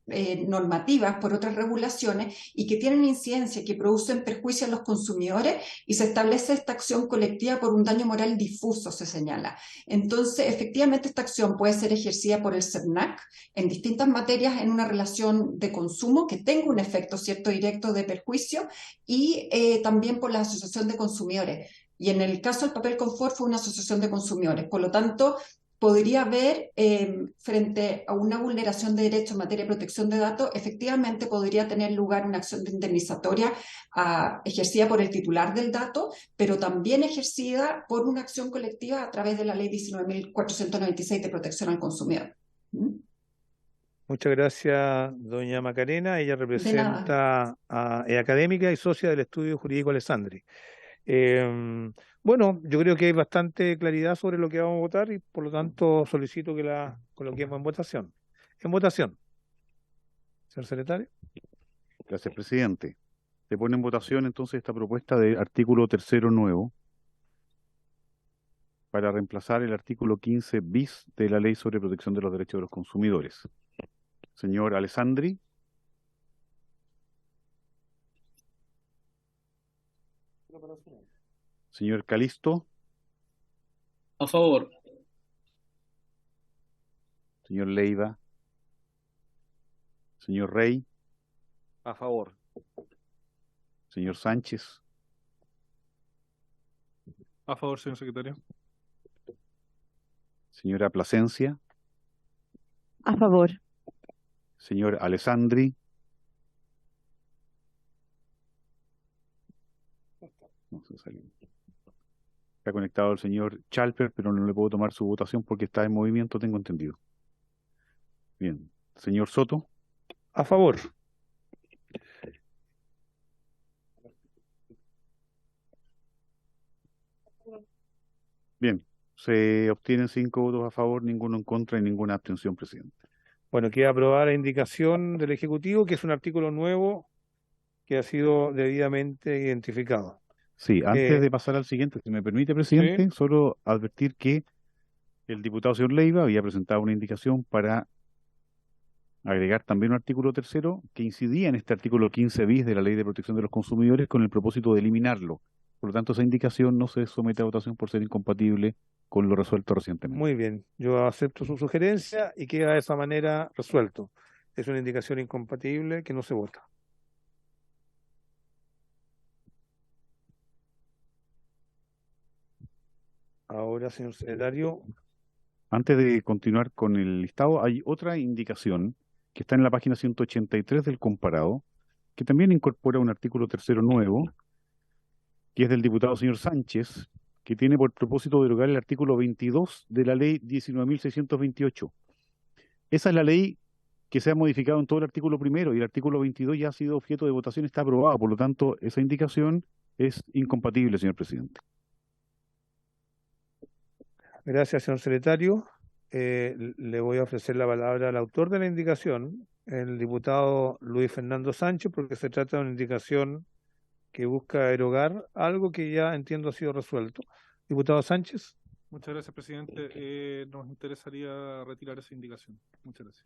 normativas, por otras regulaciones y que tienen incidencia, que producen perjuicio a los consumidores y se establece esta acción colectiva por un daño moral difuso, se señala. Entonces, efectivamente, esta acción puede ser ejercida por el CERNAC en distintas materias en una relación de consumo que tenga un efecto cierto directo de perjuicio y también por la Asociación de Consumidores. Y en el caso del papel confort fue una asociación de consumidores. Por lo tanto, podría haber, frente a una vulneración de derechos en materia de protección de datos, efectivamente podría tener lugar una acción indemnizatoria ejercida por el titular del dato, pero también ejercida por una acción colectiva a través de la Ley 19.496 de protección al consumidor. Muchas gracias, doña Macarena. Ella representa es académica y socia del Estudio Jurídico Alessandri. Bueno, yo creo que hay bastante claridad sobre lo que vamos a votar y por lo tanto solicito que la coloquemos en votación. En votación. Señor secretario. Gracias, presidente. Se pone en votación entonces esta propuesta de artículo tercero nuevo para reemplazar el artículo 15 bis de la Ley sobre Protección de los Derechos de los Consumidores. Señor Alessandri. Señor Calisto. A favor. Señor Leiva. Señor Rey. A favor. Señor Sánchez. A favor, señor secretario. Señora Plasencia. A favor. Señor Alessandri. No se salió. Está conectado el señor Chalper, pero no le puedo tomar su votación porque está en movimiento, tengo entendido. Bien. Señor Soto. A favor. Bien. Se obtienen 5 votos a favor, ninguno en contra y ninguna abstención, presidente. Bueno, queda aprobada la indicación del Ejecutivo, que es un artículo nuevo que ha sido debidamente identificado. Sí, antes de pasar al siguiente, si me permite, presidente, solo advertir que el diputado señor Leiva había presentado una indicación para agregar también un artículo tercero que incidía en este artículo 15 bis de la Ley de Protección de los Consumidores con el propósito de eliminarlo. Por lo tanto, esa indicación no se somete a votación por ser incompatible con lo resuelto recientemente. Muy bien, yo acepto su sugerencia y queda de esa manera resuelto. Es una indicación incompatible que no se vota. Ahora, señor secretario. Antes de continuar con el listado, hay otra indicación que está en la página 183 del comparado, que también incorpora un artículo tercero nuevo, que es del diputado señor Sánchez, que tiene por propósito derogar el artículo 22 de la ley 19.628. Esa es la ley que se ha modificado en todo el artículo primero y el artículo 22 ya ha sido objeto de votación, está aprobado. Por lo tanto, esa indicación es incompatible, señor presidente. Gracias, señor secretario. Le voy a ofrecer la palabra al autor de la indicación, el diputado Luis Fernando Sánchez, porque se trata de una indicación que busca derogar algo que ya entiendo ha sido resuelto. Diputado Sánchez. Muchas gracias, presidente. Nos interesaría retirar esa indicación. Muchas gracias.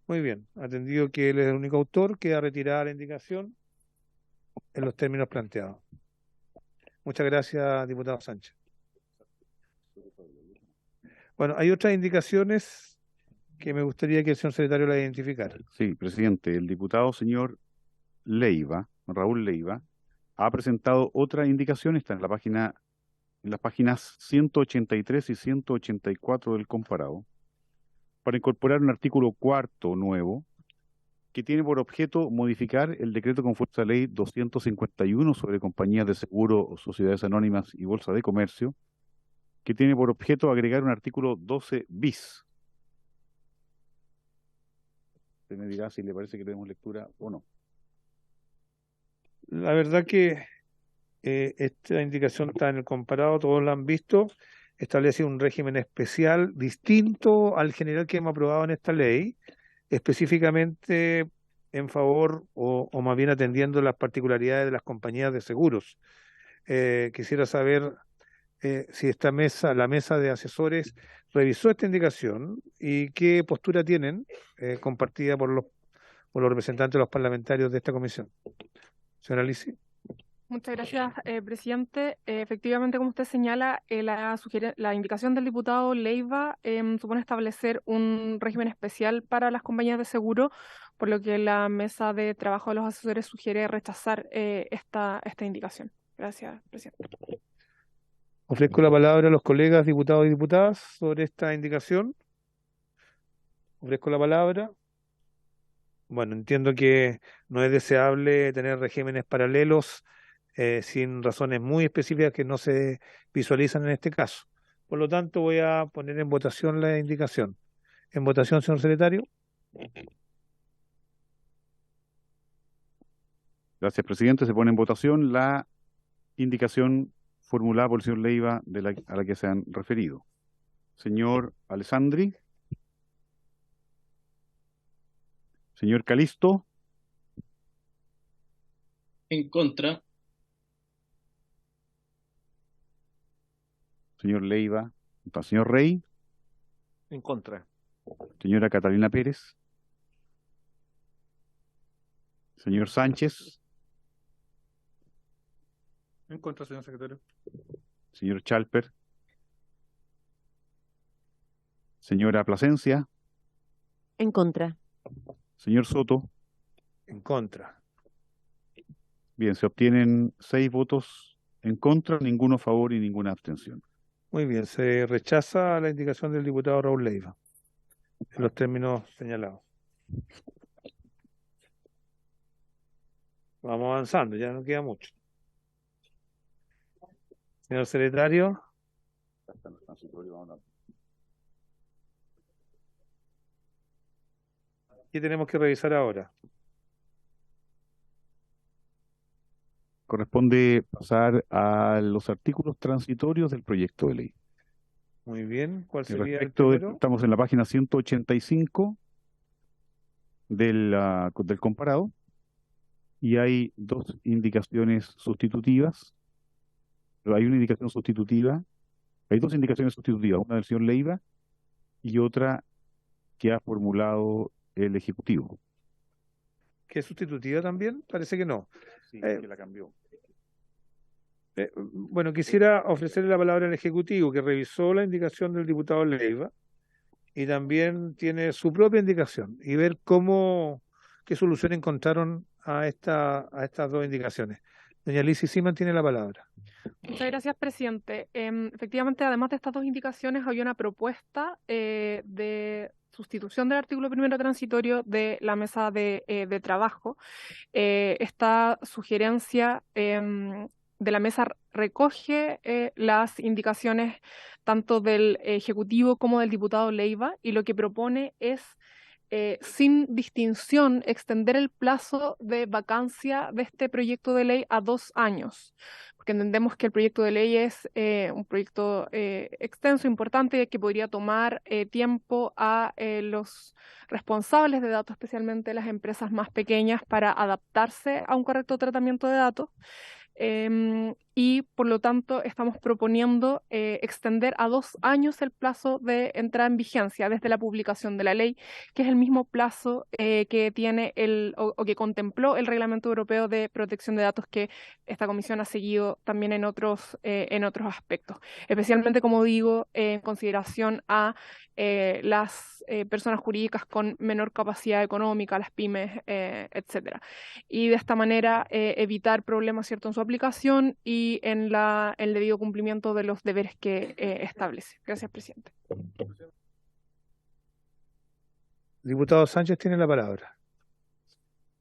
Muy bien. Atendido que él es el único autor, queda retirada la indicación en los términos planteados. Muchas gracias, diputado Sánchez. Bueno, hay otras indicaciones que me gustaría que el señor secretario la identificara. Sí, presidente, el diputado señor Leiva, Raúl Leiva, ha presentado otra indicación, está en las páginas 183 y 184 del comparado, para incorporar un artículo cuarto nuevo que tiene por objeto modificar el decreto con fuerza de ley 251 sobre compañías de seguro, sociedades anónimas y bolsa de comercio, que tiene por objeto agregar un artículo 12 bis. Usted me dirá si le parece que le demos lectura o no. La verdad que esta indicación está en el comparado, todos la han visto, establece un régimen especial distinto al general que hemos aprobado en esta ley, específicamente en favor o más bien atendiendo las particularidades de las compañías de seguros. Quisiera saber si la mesa de asesores revisó esta indicación y qué postura tienen compartida por los representantes de los parlamentarios de esta comisión. Señora Lisi. Muchas gracias, presidente. Efectivamente, como usted señala, la indicación del diputado Leiva supone establecer un régimen especial para las compañías de seguro, por lo que la mesa de trabajo de los asesores sugiere rechazar esta indicación. Gracias, presidente. Ofrezco la palabra a los colegas diputados y diputadas sobre esta indicación. Ofrezco la palabra. Bueno, entiendo que no es deseable tener regímenes paralelos sin razones muy específicas que no se visualizan en este caso. Por lo tanto, voy a poner en votación la indicación. En votación, señor secretario. Gracias, presidente. Se pone en votación la indicación formulada por el señor Leiva a la que se han referido. Señor Alessandri. Señor Calisto. En contra. Señor Leiva. Señor Rey. En contra. Señora Catalina Pérez. Señor Sánchez. En contra, señor secretario. Señor Chalper. Señora Plasencia. En contra. Señor Soto. En contra. Bien, se obtienen 6 votos en contra, ninguno a favor y ninguna abstención. Muy bien, se rechaza la indicación del diputado Raúl Leiva en los términos señalados. Vamos avanzando, ya no queda mucho. Señor secretario. ¿Qué tenemos que revisar ahora? Corresponde pasar a los artículos transitorios del proyecto de ley. Muy bien. ¿Cuál Y sería el respecto de- primero? estamos en la página 185 del comparado y hay dos indicaciones sustitutivas. Hay una indicación sustitutiva, hay dos indicaciones sustitutivas, una del señor Leiva y otra que ha formulado el Ejecutivo. ¿Qué es sustitutiva también? Parece que no. Sí, que la cambió. Bueno, quisiera ofrecerle la palabra al Ejecutivo, que revisó la indicación del diputado Leiva y también tiene su propia indicación, y ver qué solución encontraron a estas dos indicaciones. Doña Lizy Siman tiene la palabra. Muchas gracias, presidente. Efectivamente, además de estas dos indicaciones, había una propuesta de sustitución del artículo primero transitorio de la mesa de trabajo. Esta sugerencia de la mesa recoge las indicaciones tanto del Ejecutivo como del diputado Leiva, y lo que propone es, sin distinción, extender el plazo de vacancia de este proyecto de ley a 2 años, porque entendemos que el proyecto de ley es un proyecto extenso, importante, que podría tomar tiempo a los responsables de datos, especialmente las empresas más pequeñas, para adaptarse a un correcto tratamiento de datos. Y por lo tanto estamos proponiendo extender a 2 años el plazo de entrada en vigencia desde la publicación de la ley, que es el mismo plazo que tiene o que contempló el Reglamento Europeo de Protección de Datos, que esta comisión ha seguido también en otros aspectos, especialmente, como digo, en consideración a las personas jurídicas con menor capacidad económica, las pymes, etcétera. Y de esta manera evitar problemas, ¿cierto?, en su aplicación y en el debido cumplimiento de los deberes que establece. Gracias, presidente. Diputado Sánchez tiene la palabra.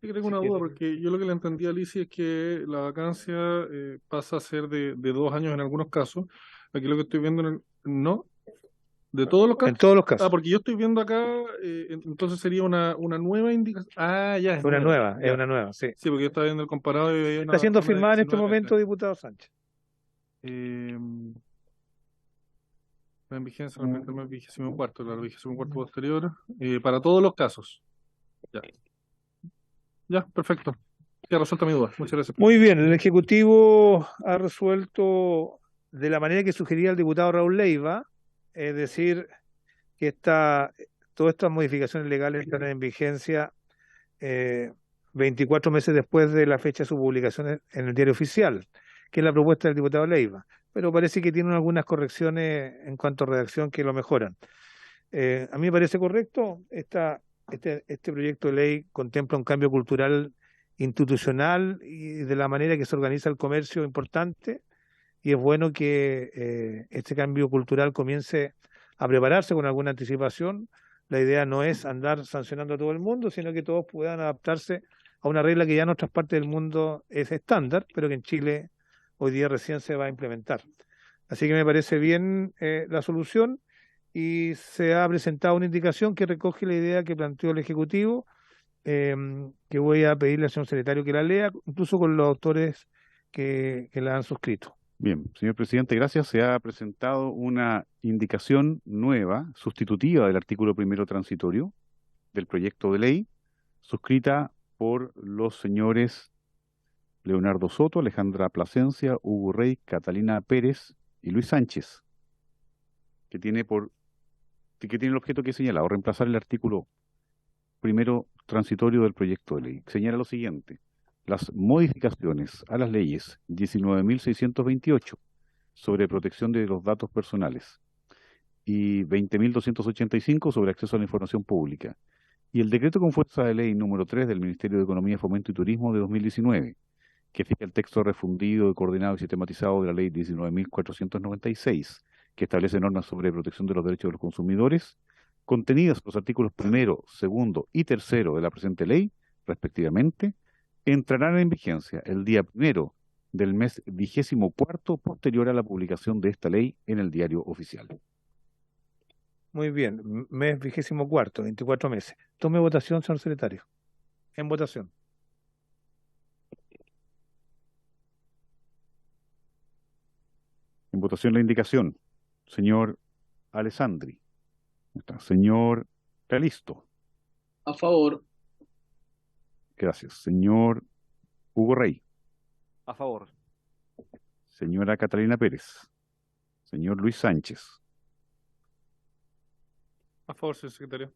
Sí, que tengo una duda, porque yo lo que le entendí a Alicia es que la vacancia pasa a ser de 2 años en algunos casos. Aquí lo que estoy viendo no, de todos los casos. En todos los casos. Porque yo estoy viendo acá, entonces sería una nueva indicación. Ya, Es una nueva, ya. es una nueva, sí. Sí, porque yo estaba viendo el comparado y veía Está siendo una firmada en este 19, momento, diputado Sánchez. en vigencia, el 24º, claro, 24º posterior, para todos los casos. Ya. Ya, perfecto. Ya resuelta mi duda. Muchas gracias. Muy bien, el Ejecutivo ha resuelto de la manera que sugería el diputado Raúl Leiva, es decir, que todas estas modificaciones legales están en vigencia 24 meses después de la fecha de su publicación en el Diario Oficial, que es la propuesta del diputado Leiva, pero parece que tienen algunas correcciones en cuanto a redacción que lo mejoran. A mí me parece correcto. Este proyecto de ley contempla un cambio cultural institucional y de la manera que se organiza el comercio importante, y es bueno que este cambio cultural comience a prepararse con alguna anticipación. La idea no es andar sancionando a todo el mundo, sino que todos puedan adaptarse a una regla que ya en otras partes del mundo es estándar, pero que en Chile hoy día recién se va a implementar. Así que me parece bien la solución, y se ha presentado una indicación que recoge la idea que planteó el Ejecutivo, que voy a pedirle al señor secretario que la lea, incluso con los autores que la han suscrito. Bien, señor presidente, gracias. Se ha presentado una indicación nueva, sustitutiva del artículo primero transitorio del proyecto de ley, suscrita por los señores Leonardo Soto, Alejandra Plasencia, Hugo Rey, Catalina Pérez y Luis Sánchez, que tiene el objeto que he señalado, reemplazar el artículo primero transitorio del proyecto de ley. Señala lo siguiente: las modificaciones a las leyes 19.628 sobre protección de los datos personales y 20.285 sobre acceso a la información pública, y el decreto con fuerza de ley número 3 del Ministerio de Economía, Fomento y Turismo de 2019, que fija el texto refundido, coordinado y sistematizado de la ley 19.496, que establece normas sobre protección de los derechos de los consumidores, contenidas en los artículos 1, 2 y 3 de la presente ley, respectivamente, entrarán en vigencia el día 1 del mes 24º posterior a la publicación de esta ley en el Diario Oficial. Muy bien, mes 24º, 24 meses. Tome votación, señor secretario. En votación. En votación la indicación. Señor Alessandri. Señor Calisto. A favor. Gracias. Señor Hugo Rey. A favor. Señora Catalina Pérez. Señor Luis Sánchez. A favor, señor secretario.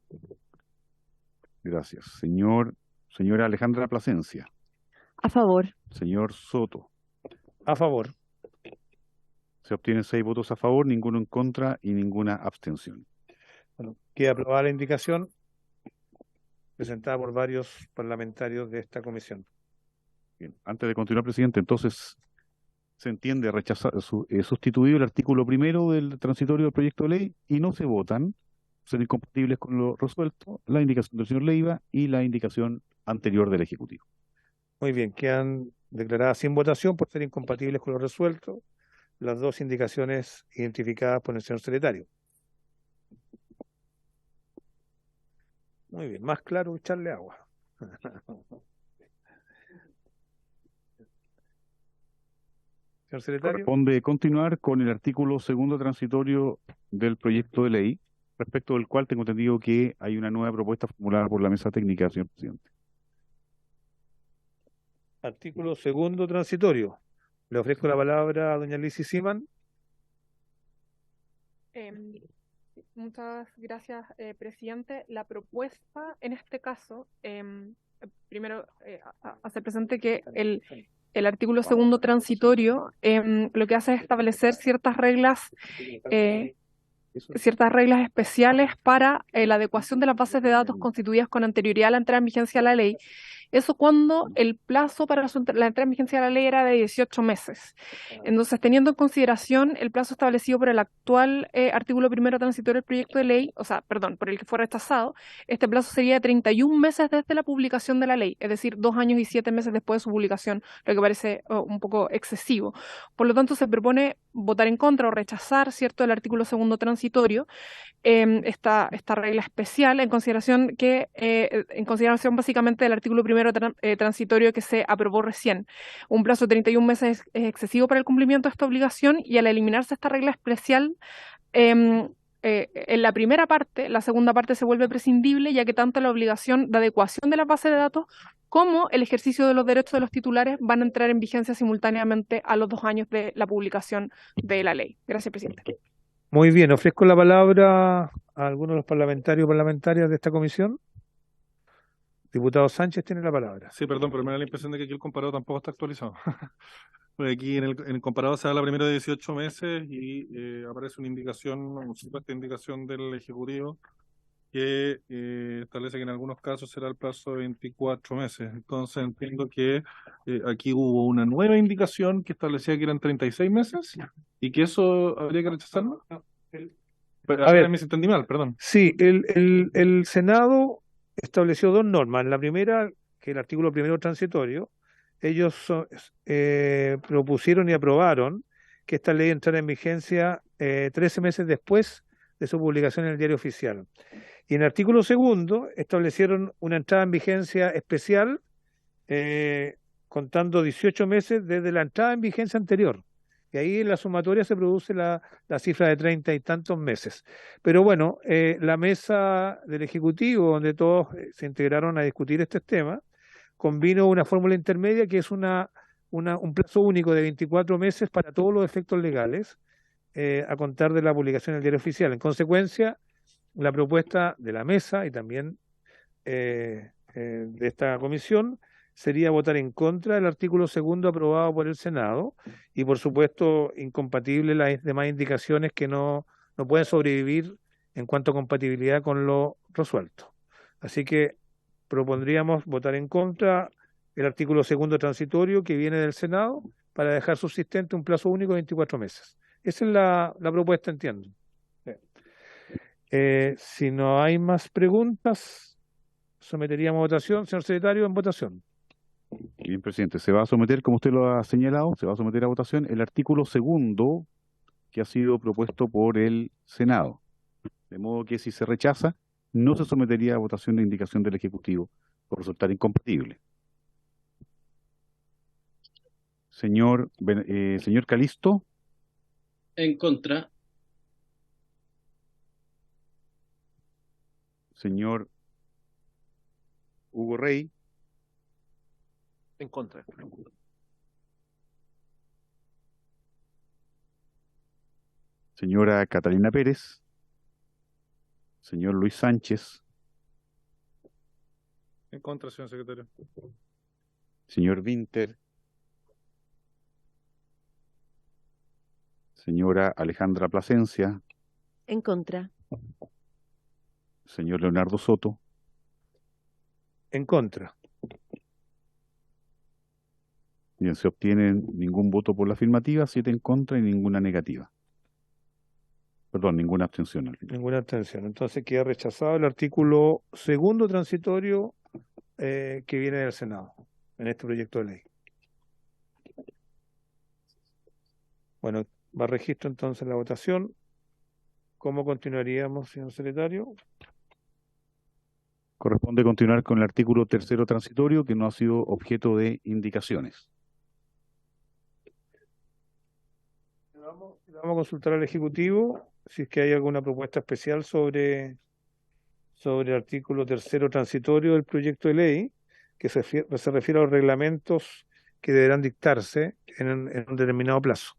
Gracias. Señora Alejandra Plasencia. A favor. Señor Soto. A favor. Se obtienen 6 votos a favor, ninguno en contra y ninguna abstención. Bueno, queda aprobada la indicación presentada por varios parlamentarios de esta comisión. Bien, antes de continuar, presidente, entonces se entiende sustituido el artículo 1 del transitorio del proyecto de ley y no se votan, son incompatibles con lo resuelto, la indicación del señor Leiva y la indicación anterior del Ejecutivo. Muy bien, quedan declaradas sin votación por ser incompatibles con lo resuelto las dos indicaciones identificadas por el señor secretario. Muy bien, más claro que echarle agua. Señor secretario. Corresponde continuar con el artículo 2º transitorio del proyecto de ley, respecto del cual tengo entendido que hay una nueva propuesta formulada por la mesa técnica, señor presidente. Artículo 2º transitorio. Le ofrezco la palabra a doña Lizzy Siman. Muchas gracias, presidente. La propuesta en este caso, primero hacer presente que el artículo 2º transitorio lo que hace es establecer ciertas reglas especiales para la adecuación de las bases de datos constituidas con anterioridad a la entrada en vigencia de la ley. Eso cuando el plazo para la entrada en vigencia de la ley era de 18 meses. Entonces, teniendo en consideración el plazo establecido por el actual artículo 1º transitorio del proyecto de ley, por el que fue rechazado, este plazo sería de 31 meses desde la publicación de la ley, es decir, 2 años y 7 meses después de su publicación, lo que parece un poco excesivo. Por lo tanto, se propone votar en contra o rechazar, ¿cierto?, el artículo 2º transitorio, esta regla especial, en consideración básicamente del artículo 1º transitorio que se aprobó recién. Un plazo de 31 meses es excesivo para el cumplimiento de esta obligación, y al eliminarse esta regla especial, en la primera parte, la segunda parte se vuelve prescindible, ya que tanto la obligación de adecuación de la base de datos como el ejercicio de los derechos de los titulares van a entrar en vigencia simultáneamente a los 2 años de la publicación de la ley. Gracias, presidente. Muy bien, ofrezco la palabra a algunos de los parlamentarios o parlamentarias de esta comisión. Diputado Sánchez tiene la palabra. Sí, perdón, pero me da la impresión de que aquí el comparado tampoco está actualizado. Porque aquí en el comparado se habla primero de 18 meses y aparece una supuesta indicación del Ejecutivo que establece que en algunos casos será el plazo de 24 meses. Entonces entiendo que aquí hubo una nueva indicación que establecía que eran 36 meses y que eso habría que rechazarlo. Pero, A ver, me entendí mal, perdón. Sí, el Senado estableció 2 normas. La primera, que el artículo 1º transitorio, ellos propusieron y aprobaron que esta ley entrara en vigencia 13 meses después de su publicación en el Diario Oficial. Y en el artículo 2º establecieron una entrada en vigencia especial contando 18 meses desde la entrada en vigencia anterior. Y ahí en la sumatoria se produce la cifra de 30 y tantos meses. Pero bueno, la mesa del Ejecutivo, donde todos se integraron a discutir este tema, convino una fórmula intermedia que es un plazo único de 24 meses para todos los efectos legales a contar de la publicación del Diario Oficial. En consecuencia, la propuesta de la mesa y también de esta comisión sería votar en contra del artículo 2º aprobado por el Senado y, por supuesto, incompatible las demás indicaciones que no pueden sobrevivir en cuanto a compatibilidad con lo resuelto. Así que propondríamos votar en contra el artículo 2º transitorio que viene del Senado para dejar subsistente un plazo único de 24 meses. Esa es la propuesta, entiendo. Si no hay más preguntas, someteríamos a votación. Señor secretario, en votación. Bien, presidente, se va a someter, como usted lo ha señalado, se va a someter a votación el artículo segundo que ha sido propuesto por el Senado. De modo que si se rechaza, no se sometería a votación la indicación del Ejecutivo por resultar incompatible. Señor Calisto, En contra. señor Hugo Rey, En contra. señora Catalina Pérez, señor Luis Sánchez, En contra, señor secretario. señor Winter, señora Alejandra Plasencia, En contra. señor Leonardo Soto, En contra. bien, se obtiene ningún voto por la afirmativa, 7 en contra y ninguna negativa. Perdón, ninguna abstención al final. Ninguna abstención. Entonces queda rechazado el artículo segundo transitorio que viene del Senado en este proyecto de ley. Bueno, va a registro entonces la votación. ¿Cómo continuaríamos, señor secretario? Corresponde continuar con el artículo tercero transitorio que no ha sido objeto de indicaciones. Vamos a consultar al Ejecutivo si es que hay alguna propuesta especial sobre el artículo tercero transitorio del proyecto de ley, que se refiere a los reglamentos que deberán dictarse en un determinado plazo.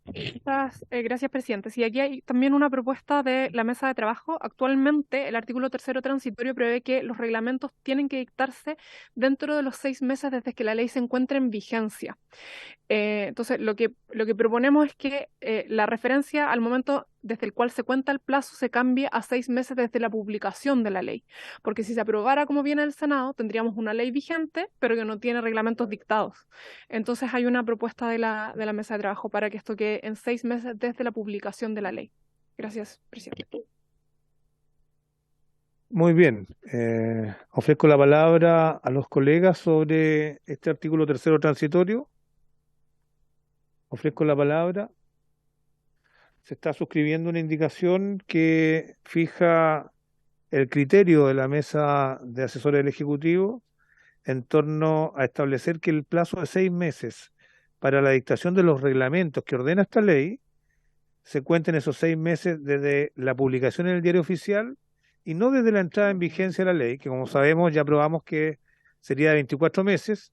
Gracias, presidente. Sí, aquí hay también una propuesta de la mesa de trabajo. Actualmente, el artículo tercero transitorio prevé que los reglamentos tienen que dictarse dentro de los 6 meses desde que la ley se encuentre en vigencia. Entonces, lo que proponemos es que la referencia al momento desde el cual se cuenta el plazo se cambie a 6 meses desde la publicación de la ley. Porque si se aprobara como viene el Senado, tendríamos una ley vigente, pero que no tiene reglamentos dictados. Entonces, hay una propuesta de la mesa de trabajo para que esto quede en 6 meses desde la publicación de la ley. Gracias, presidente. Muy bien. Ofrezco la palabra a los colegas sobre este artículo tercero transitorio. Ofrezco la palabra. Se está suscribiendo una indicación que fija el criterio de la mesa de asesores del Ejecutivo en torno a establecer que el plazo de 6 meses para la dictación de los reglamentos que ordena esta ley se cuenten esos 6 meses desde la publicación en el Diario Oficial y no desde la entrada en vigencia de la ley, que como sabemos ya aprobamos que sería de 24 meses,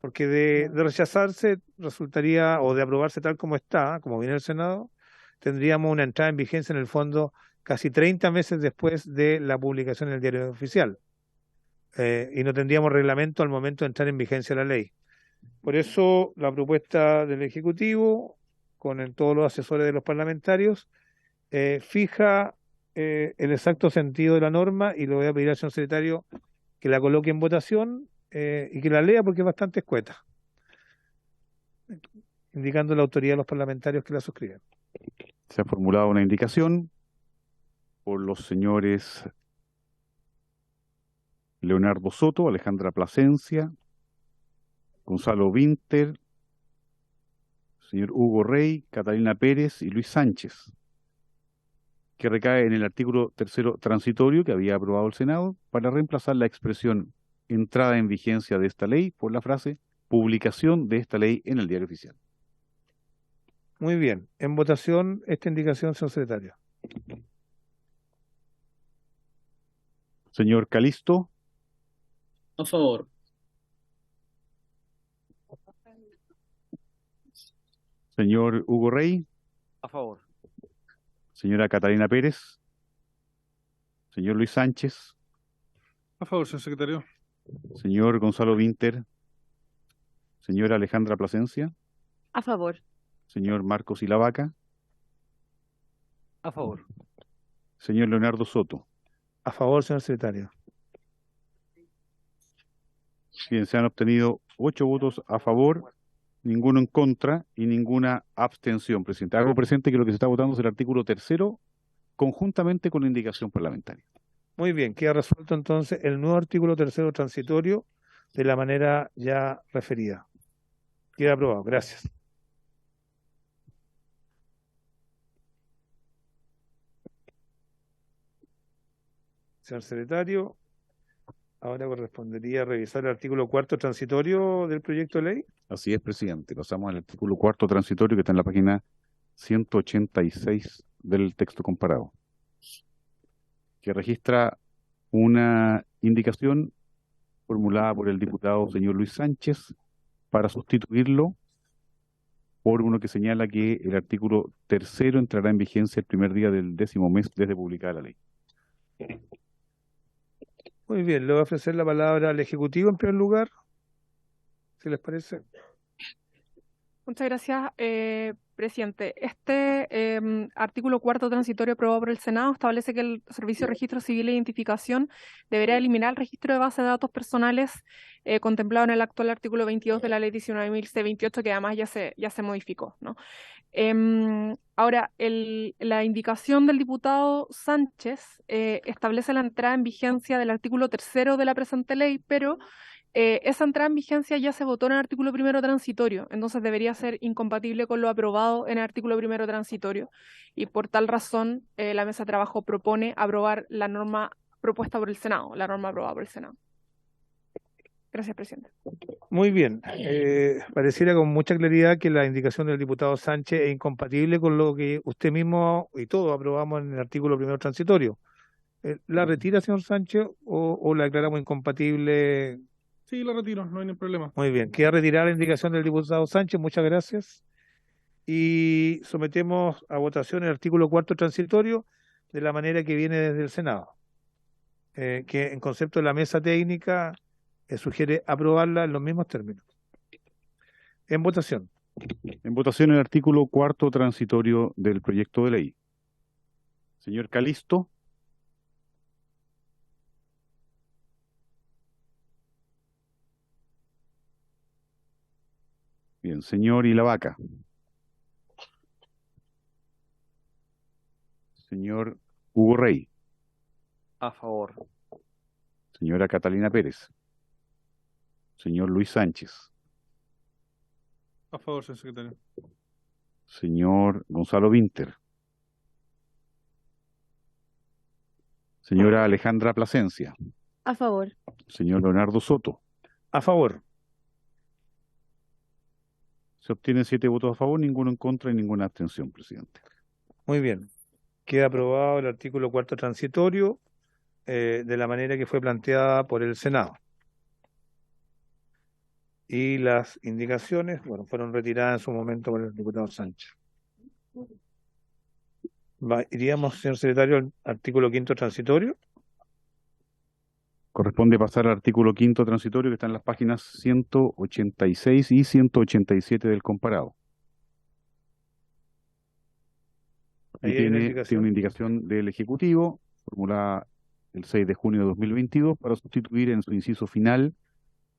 porque de rechazarse resultaría, o de aprobarse tal como está, como viene el Senado, tendríamos una entrada en vigencia en el fondo casi 30 meses después de la publicación en el Diario Oficial. Y no tendríamos reglamento al momento de entrar en vigencia la ley. Por eso la propuesta del Ejecutivo, con todos los asesores de los parlamentarios, fija el exacto sentido de la norma y le voy a pedir al señor secretario que la coloque en votación y que la lea porque es bastante escueta, indicando la autoridad de los parlamentarios que la suscriben. Se ha formulado una indicación por los señores Leonardo Soto, Alejandra Plasencia, Gonzalo Winter, señor Hugo Rey, Catalina Pérez y Luis Sánchez, que recae en el artículo tercero transitorio que había aprobado el Senado para reemplazar la expresión entrada en vigencia de esta ley por la frase publicación de esta ley en el Diario Oficial. Muy bien. En votación esta indicación, señor secretario. Señor Calisto, A favor. señor Hugo Rey, A favor. señora Catalina Pérez, señor Luis Sánchez, A favor, señor secretario. señor Gonzalo Winter, señora Alejandra Plasencia, A favor. señor Marcos Ilavaca, A favor. señor Leonardo Soto. A favor, señor secretario. Bien, se han obtenido 8 votos a favor, ninguno en contra y ninguna abstención, presidente. Hago presente que lo que se está votando es el artículo tercero conjuntamente con la indicación parlamentaria. Muy bien, queda resuelto entonces el nuevo artículo tercero transitorio de la manera ya referida. Queda aprobado. Gracias. Señor secretario, ahora correspondería revisar el artículo 4º transitorio del proyecto de ley. Así es, presidente. Pasamos al artículo 4º transitorio que está en la página 186 del texto comparado, que registra una indicación formulada por el diputado señor Luis Sánchez para sustituirlo por uno que señala que el artículo 3º entrará en vigencia el primer día del 10º mes desde publicada la ley. Muy bien, le voy a ofrecer la palabra al Ejecutivo en primer lugar, si les parece. Muchas gracias, presidente. Este artículo 4º transitorio aprobado por el Senado establece que el Servicio de Registro Civil e Identificación deberá eliminar el registro de base de datos personales contemplado en el actual artículo 22 de la Ley 19.028, que además ya se modificó, ¿no? Ahora, la indicación del diputado Sánchez establece la entrada en vigencia del artículo 3º de la presente ley, pero esa entrada en vigencia ya se votó en el artículo 1º transitorio, entonces debería ser incompatible con lo aprobado en el artículo 1º transitorio, y por tal razón la mesa de trabajo propone aprobar la norma propuesta por el Senado, la norma aprobada por el Senado. Gracias, presidente. Muy bien. Pareciera con mucha claridad que la indicación del diputado Sánchez es incompatible con lo que usted mismo y todos aprobamos en el artículo 1º transitorio. ¿La retira, señor Sánchez, o la declaramos incompatible? Sí, la retiro, no hay ningún problema. Muy bien. Queda retirada la indicación del diputado Sánchez. Muchas gracias. Y sometemos a votación el artículo 4º transitorio de la manera que viene desde el Senado, que en concepto de la mesa técnica sugiere aprobarla en los mismos términos. En votación. En votación el artículo 4º transitorio del proyecto de ley. Señor Calisto. Bien, señor Ilavaca. Señor Hugo Rey. A favor. Señora Catalina Pérez. Señor Luis Sánchez. A favor, señor secretario. Señor Gonzalo Vinter. Señora Alejandra Plasencia. A favor. Señor Leonardo Soto. A favor. Se obtienen 7 votos a favor, ninguno en contra y ninguna abstención, presidente. Muy bien. Queda aprobado el artículo 4º transitorio de la manera que fue planteada por el Senado. Y las indicaciones, bueno, fueron retiradas en su momento por el diputado Sánchez. Iríamos, señor secretario, al artículo 5º transitorio. Corresponde pasar al artículo 5º transitorio que está en las páginas 186 y 187 del comparado. Ahí Y hay una tiene una indicación del Ejecutivo, formulada el 6 de junio de 2022, para sustituir en su inciso final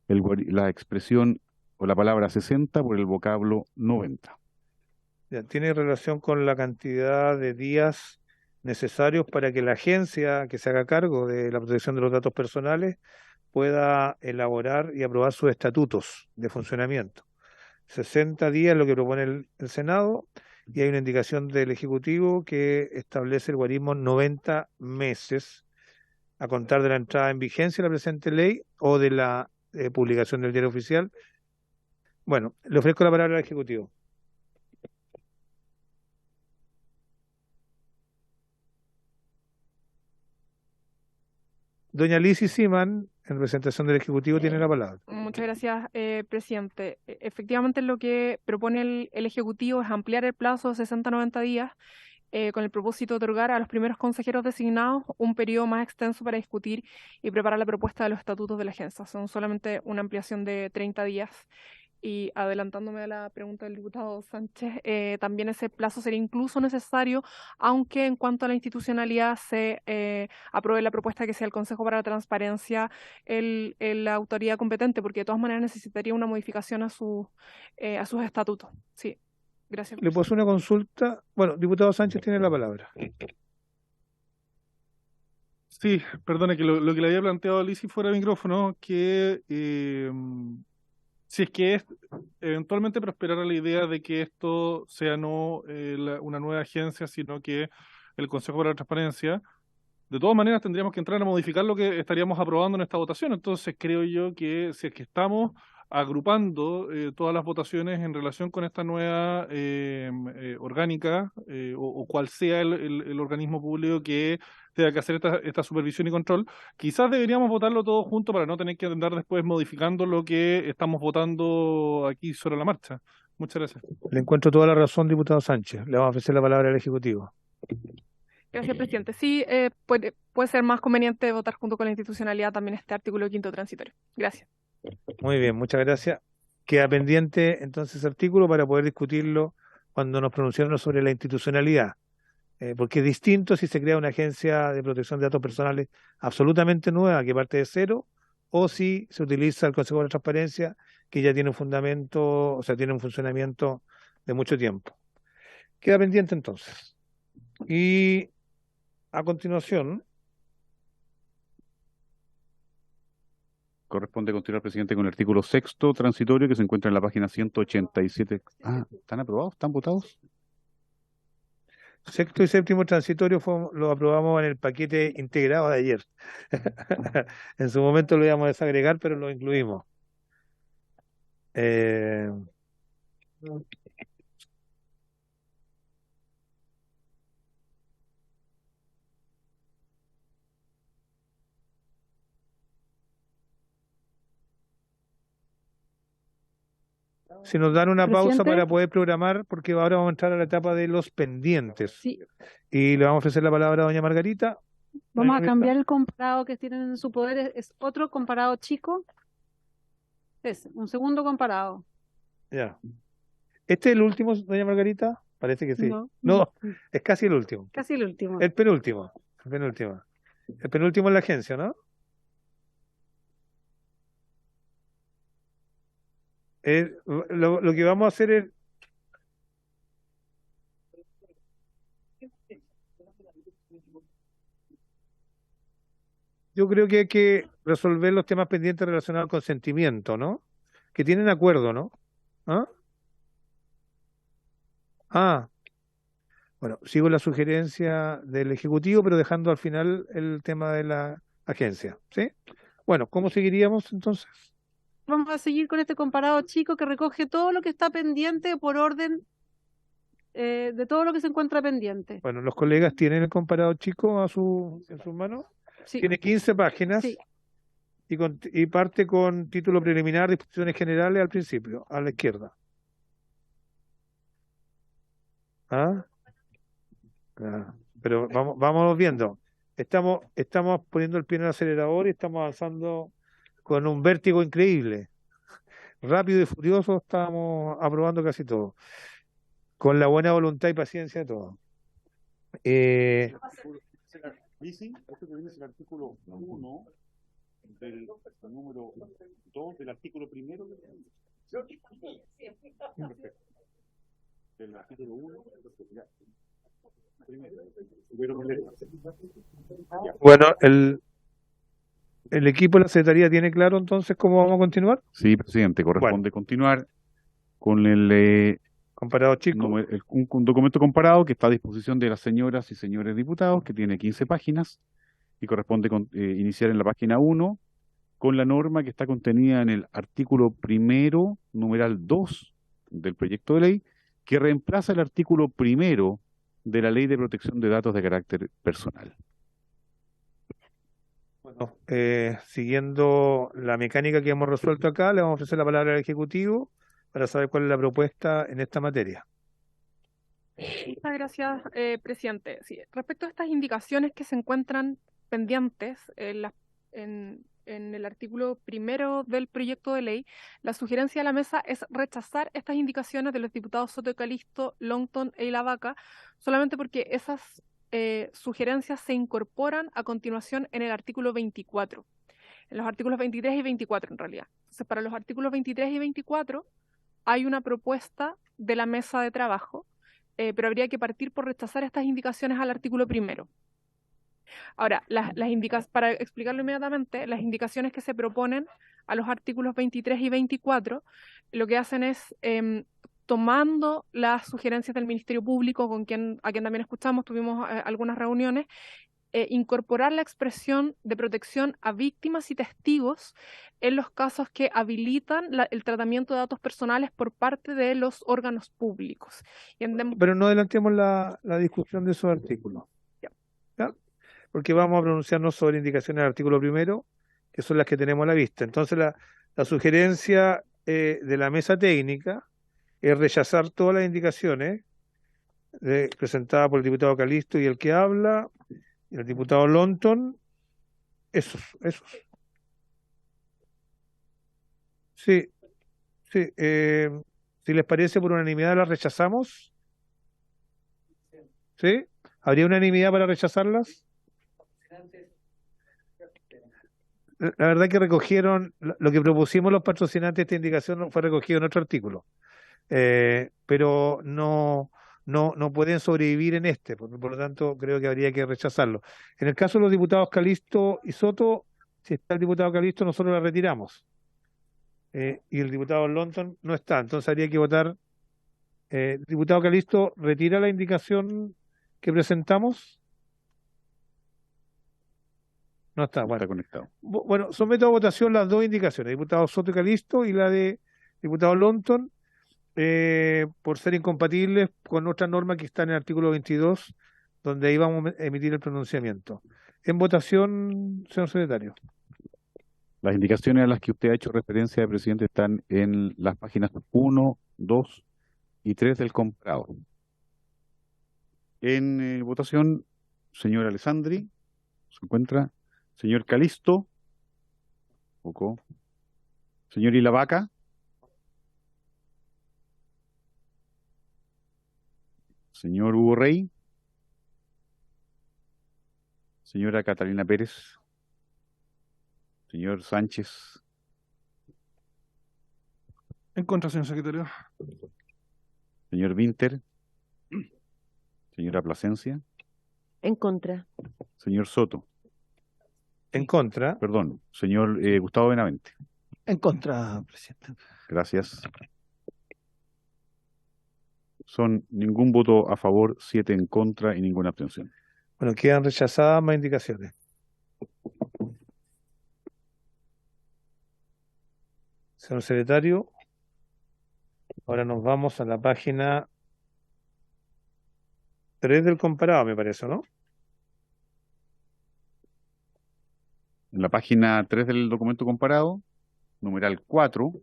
la expresión o la palabra 60 por el vocablo 90. Ya, tiene relación con la cantidad de días necesarios para que la agencia que se haga cargo de la protección de los datos personales pueda elaborar y aprobar sus estatutos de funcionamiento. 60 días es lo que propone el Senado, y hay una indicación del Ejecutivo que establece el guarismo 90 meses a contar de la entrada en vigencia de la presente ley o de la publicación del diario oficial. Bueno, le ofrezco la palabra al Ejecutivo. Doña Lizzy Siman, en representación del Ejecutivo, tiene la palabra. Muchas gracias, presidente. Efectivamente, lo que propone el Ejecutivo es ampliar el plazo de 60 a 90 días con el propósito de otorgar a los primeros consejeros designados un periodo más extenso para discutir y preparar la propuesta de los estatutos de la agencia. Son solamente una ampliación de 30 días. Y adelantándome a la pregunta del diputado Sánchez, también ese plazo sería incluso necesario, aunque en cuanto a la institucionalidad se apruebe la propuesta que sea el Consejo para la Transparencia la autoridad competente, porque de todas maneras necesitaría una modificación a sus estatutos. Sí, gracias. ¿Le puedo hacer una consulta? Bueno, diputado Sánchez tiene la palabra. Sí, perdone, que lo que le había planteado a Lisi fuera de micrófono, que si es que eventualmente prosperara la idea de que esto sea no una nueva agencia, sino que el Consejo para la Transparencia, de todas maneras tendríamos que entrar a modificar lo que estaríamos aprobando en esta votación. Entonces creo yo que si es que estamos agrupando todas las votaciones en relación con esta nueva orgánica o cual sea el organismo público que tenga que hacer esta supervisión y control, quizás deberíamos votarlo todo junto para no tener que andar después modificando lo que estamos votando aquí sobre la marcha. Muchas gracias. Le encuentro toda la razón, diputado Sánchez. Le vamos a ofrecer la palabra al Ejecutivo. Gracias, presidente. Sí, puede ser más conveniente votar junto con la institucionalidad también este artículo 5º transitorio. Gracias. Muy bien, muchas gracias. Queda pendiente entonces ese artículo para poder discutirlo cuando nos pronunciemos sobre la institucionalidad, porque es distinto si se crea una agencia de protección de datos personales absolutamente nueva que parte de cero, o si se utiliza el Consejo de la Transparencia, que ya tiene un fundamento, o sea, tiene un funcionamiento de mucho tiempo. Queda pendiente entonces. Y a continuación, Corresponde continuar, presidente, con el artículo 6º transitorio que se encuentra en la página 187. Ah, ¿están aprobados? ¿Están votados? sexto y séptimo transitorio lo aprobamos en el paquete integrado de ayer. En su momento lo íbamos a desagregar, pero lo incluimos. Si nos dan una pausa Presidente. para poder programar, porque ahora vamos a entrar a la etapa de los pendientes. Sí. Y le vamos a ofrecer la palabra a doña Margarita. Vamos a cambiar el comparado que tienen en su poder. Es otro comparado chico. Es un segundo comparado. Ya. ¿Este es el último, doña Margarita? Parece que sí. No, es casi el último. Casi el último. El penúltimo. El penúltimo. El penúltimo en la agencia, ¿no? Lo que vamos a hacer es... Yo creo que hay que resolver los temas pendientes relacionados al consentimiento, ¿no? Que tienen acuerdo, ¿no? ¿Ah? Bueno, sigo la sugerencia del Ejecutivo, pero dejando al final el tema de la agencia, ¿sí? Bueno, ¿cómo seguiríamos entonces? Vamos a seguir con este comparado chico que recoge todo lo que está pendiente por orden de todo lo que se encuentra pendiente. Bueno, los colegas tienen el comparado chico en sus manos. Sí. Tiene 15 páginas. Sí. Y parte con título preliminar, disposiciones generales al principio, a la izquierda. ¿Ah? Pero vamos viendo. Estamos poniendo el pie en el acelerador y estamos avanzando con un vértigo increíble. Rápido y furioso estamos aprobando casi todo. Con la buena voluntad y paciencia de todos. Lisi, esto que viene es el artículo 1 del número 2 del artículo primero del artículo 1. Bueno, ¿el equipo de la Secretaría tiene claro entonces cómo vamos a continuar? Sí, presidente, corresponde continuar con el comparado chico. Un documento comparado que está a disposición de las señoras y señores diputados, que tiene 15 páginas, y corresponde iniciar en la página 1 con la norma que está contenida en el artículo primero, numeral 2 del proyecto de ley, que reemplaza el artículo primero de la Ley de Protección de Datos de Carácter Personal. Bueno, siguiendo la mecánica que hemos resuelto acá, le vamos a ofrecer la palabra al Ejecutivo para saber cuál es la propuesta en esta materia. Muchas gracias, presidente. Sí, respecto a estas indicaciones que se encuentran pendientes en el artículo primero del proyecto de ley, la sugerencia de la mesa es rechazar estas indicaciones de los diputados Soto de Calisto, Longton e Ilavaca, solamente porque esas sugerencias se incorporan a continuación en el artículo 24, en los artículos 23 y 24 en realidad. Entonces, para los artículos 23 y 24 hay una propuesta de la mesa de trabajo, pero habría que partir por rechazar estas indicaciones al artículo primero. Ahora, para explicarlo inmediatamente, las indicaciones que se proponen a los artículos 23 y 24, lo que hacen es, tomando las sugerencias del Ministerio Público, a quien también escuchamos, tuvimos algunas reuniones, incorporar la expresión de protección a víctimas y testigos en los casos que habilitan el tratamiento de datos personales por parte de los órganos públicos. Pero no adelantemos la discusión de esos artículos. ¿Ya? Porque vamos a pronunciarnos sobre indicaciones del artículo primero, que son las que tenemos a la vista. Entonces, la sugerencia de la mesa técnica es rechazar todas las indicaciones presentadas por el diputado Calisto y el que habla, y el diputado Lonton, esos. Sí, sí. Si les parece, por unanimidad las rechazamos. ¿Sí? ¿Habría unanimidad para rechazarlas? La verdad que recogieron, lo que propusimos los patrocinantes de esta indicación fue recogido en otro artículo, pero no pueden sobrevivir en este, por lo tanto creo que habría que rechazarlo. En el caso de los diputados Calisto y Soto, si está el diputado Calisto, nosotros la retiramos, y el diputado Lonton no está, entonces habría que votar. El diputado Calisto, ¿retira la indicación que presentamos? No está, No bueno. está conectado. Bueno, someto a votación las dos indicaciones, diputado Soto y Calisto y la de diputado Lonton, por ser incompatibles con otra norma que está en el artículo 22, donde ahí vamos a emitir el pronunciamiento. En votación, señor secretario. Las indicaciones a las que usted ha hecho referencia, presidente, están en las páginas 1, 2 y 3 del comparado. En votación, señor Alessandri, se encuentra. Señor Calisto, poco. Señor Ilavaca. Señor Hugo Rey. Señora Catalina Pérez. Señor Sánchez. En contra, señor secretario. Señor Vinter. Señora Plasencia. En contra. Señor Soto. En contra. Perdón, señor Gustavo Benavente. En contra, presidente. Gracias. Son ningún voto a favor, 7 en contra y ninguna abstención. Bueno, quedan rechazadas más indicaciones. Señor secretario, ahora nos vamos a la página 3 del comparado, me parece, ¿no? En la página 3 del documento comparado, numeral 4,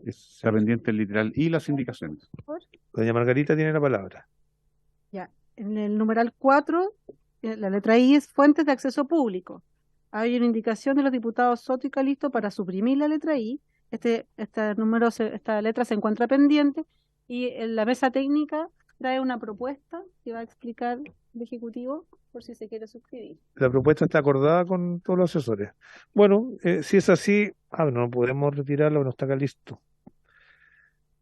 está pendiente el literal y las indicaciones. Doña Margarita tiene la palabra. Ya, en el numeral 4, la letra I es fuentes de acceso público. Hay una indicación de los diputados Soto y Calisto para suprimir la letra I. Esta letra se encuentra pendiente y en la mesa técnica trae una propuesta que va a explicar el Ejecutivo por si se quiere suscribir. La propuesta está acordada con todos los asesores. Bueno, si es así, no podemos retirarlo, no está acá listo.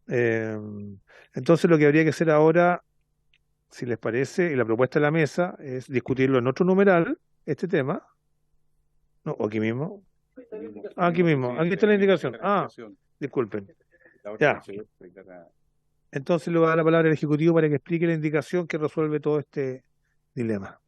Entonces lo que habría que hacer ahora, si les parece, y la propuesta de la mesa, es discutirlo en otro numeral, este tema. No, aquí mismo. Aquí mismo, aquí está la indicación. Disculpen. Ya. Entonces le voy a dar la palabra al Ejecutivo para que explique la indicación que resuelve todo este dilema.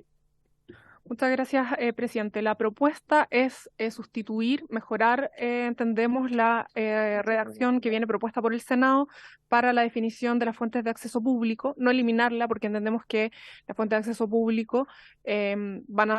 Muchas gracias, presidente. La propuesta es sustituir, mejorar, entendemos, la redacción que viene propuesta por el Senado para la definición de las fuentes de acceso público, no eliminarla porque entendemos que las fuentes de acceso público van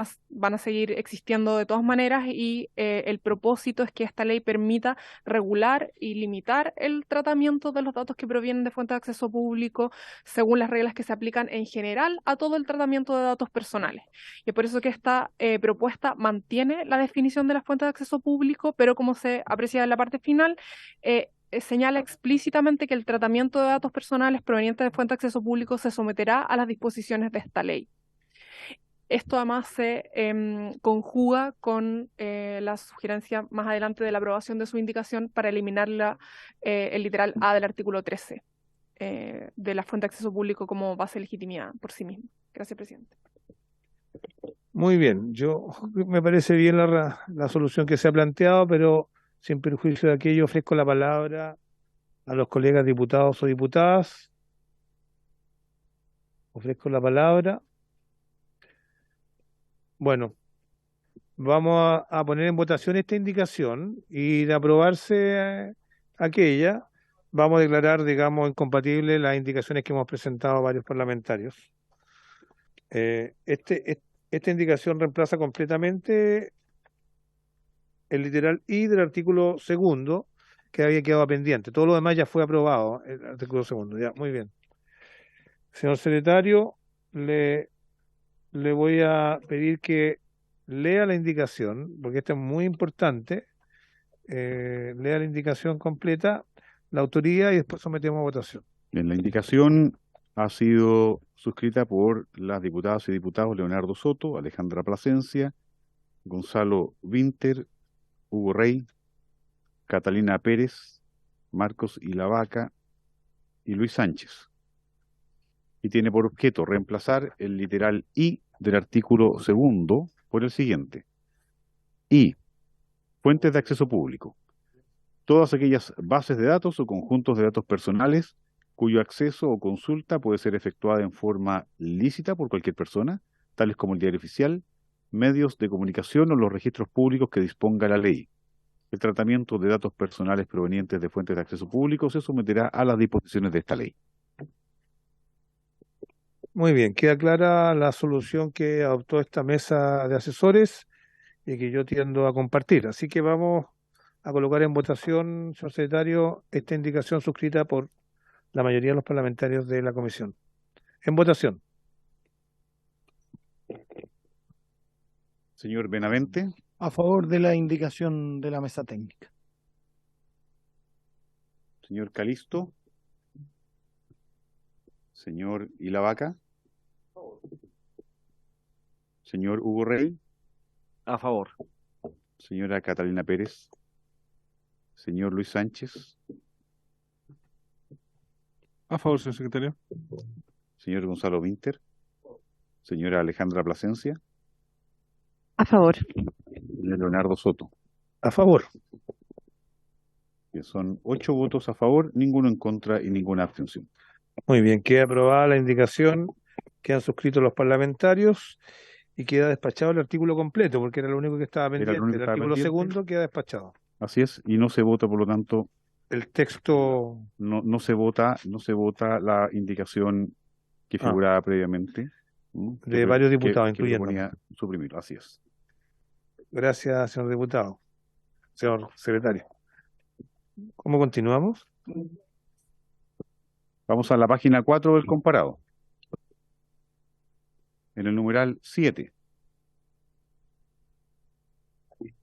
a seguir existiendo de todas maneras y el propósito es que esta ley permita regular y limitar el tratamiento de los datos que provienen de fuentes de acceso público según las reglas que se aplican en general a todo el tratamiento de datos personales. Y por eso que esta propuesta mantiene la definición de las fuentes de acceso público, pero como se aprecia en la parte final, señala explícitamente que el tratamiento de datos personales provenientes de fuentes de acceso público se someterá a las disposiciones de esta ley. Esto además se conjuga con la sugerencia más adelante de la aprobación de su indicación para eliminar el literal A del artículo 13 de la fuente de acceso público como base de legitimidad por sí misma. Gracias, presidente. Muy bien, me parece bien la solución que se ha planteado, pero sin perjuicio de aquello ofrezco la palabra a los colegas diputados o diputadas. Ofrezco la palabra. Bueno, vamos a poner en votación esta indicación y de aprobarse aquella, vamos a declarar, digamos, incompatibles las indicaciones que hemos presentado a varios parlamentarios. Esta indicación reemplaza completamente el literal I del artículo 2, que había quedado pendiente. Todo lo demás ya fue aprobado, el artículo 2. Ya, muy bien. Señor secretario, le voy a pedir que lea la indicación, porque esta es muy importante. Lea la indicación completa, la autoría y después sometemos a votación. Bien, la indicación ha sido suscrita por las diputadas y diputados Leonardo Soto, Alejandra Plasencia, Gonzalo Vinter, Hugo Rey, Catalina Pérez, Marcos Ilavaca y Luis Sánchez. Y tiene por objeto reemplazar el literal I del artículo 2 por el siguiente. I. Fuentes de acceso público. Todas aquellas bases de datos o conjuntos de datos personales cuyo acceso o consulta puede ser efectuada en forma lícita por cualquier persona, tales como el diario oficial, medios de comunicación o los registros públicos que disponga la ley. El tratamiento de datos personales provenientes de fuentes de acceso público se someterá a las disposiciones de esta ley. Muy bien, queda clara la solución que adoptó esta mesa de asesores y que yo tiendo a compartir. Así que vamos a colocar en votación, señor secretario, esta indicación suscrita por la mayoría de los parlamentarios de la comisión. En votación. Señor Benavente. A favor de la indicación de la mesa técnica. Señor Calisto. Señor Ilavaca. Señor Hugo Rey. A favor. Señora Catalina Pérez. Señor Luis Sánchez. A favor, señor secretario. Señor Gonzalo Vinter. Señora Alejandra Plasencia. A favor. Señor Leonardo Soto. A favor. Que son 8 votos a favor, ninguno en contra y ninguna abstención. Muy bien, queda aprobada la indicación que han suscrito los parlamentarios y queda despachado el artículo completo, porque era lo único que estaba pendiente. El artículo 2 queda despachado. Así es, y no se vota, por lo tanto, el texto. No se vota la indicación que figuraba previamente. De varios diputados, incluyendo. Que proponía suprimirlo, así es. Gracias, señor diputado. Señor secretario. ¿Cómo continuamos? Vamos a la página 4 del comparado. En el numeral 7.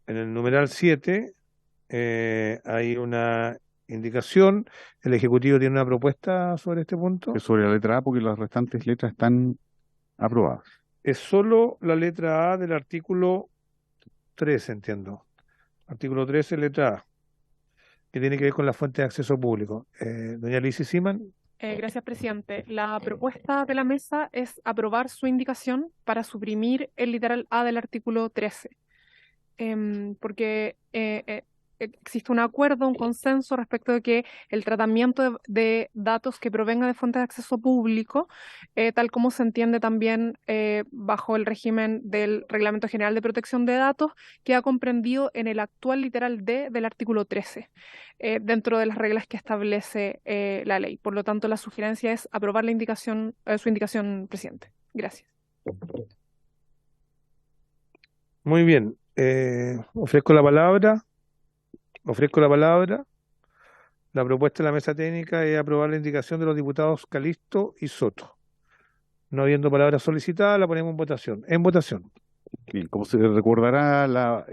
En el numeral 7 hay una indicación. El Ejecutivo tiene una propuesta sobre este punto. Es sobre la letra A, porque las restantes letras están aprobadas. Es solo la letra A del artículo 13, entiendo. Artículo 13, letra A, que tiene que ver con la fuente de acceso público. Doña Lizy Siman. Gracias, presidente. La propuesta de la mesa es aprobar su indicación para suprimir el literal A del artículo 13, porque existe un acuerdo, un consenso respecto de que el tratamiento de datos que provenga de fuentes de acceso público, tal como se entiende también bajo el régimen del Reglamento General de Protección de Datos, queda comprendido en el actual literal D del artículo 13, dentro de las reglas que establece la ley. Por lo tanto, la sugerencia es aprobar la indicación, su indicación, presidente. Gracias. Muy bien. Ofrezco la palabra. La propuesta de la mesa técnica es aprobar la indicación de los diputados Calisto y Soto. No habiendo palabras solicitadas, la ponemos en votación. En votación. Bien, como se recordará, la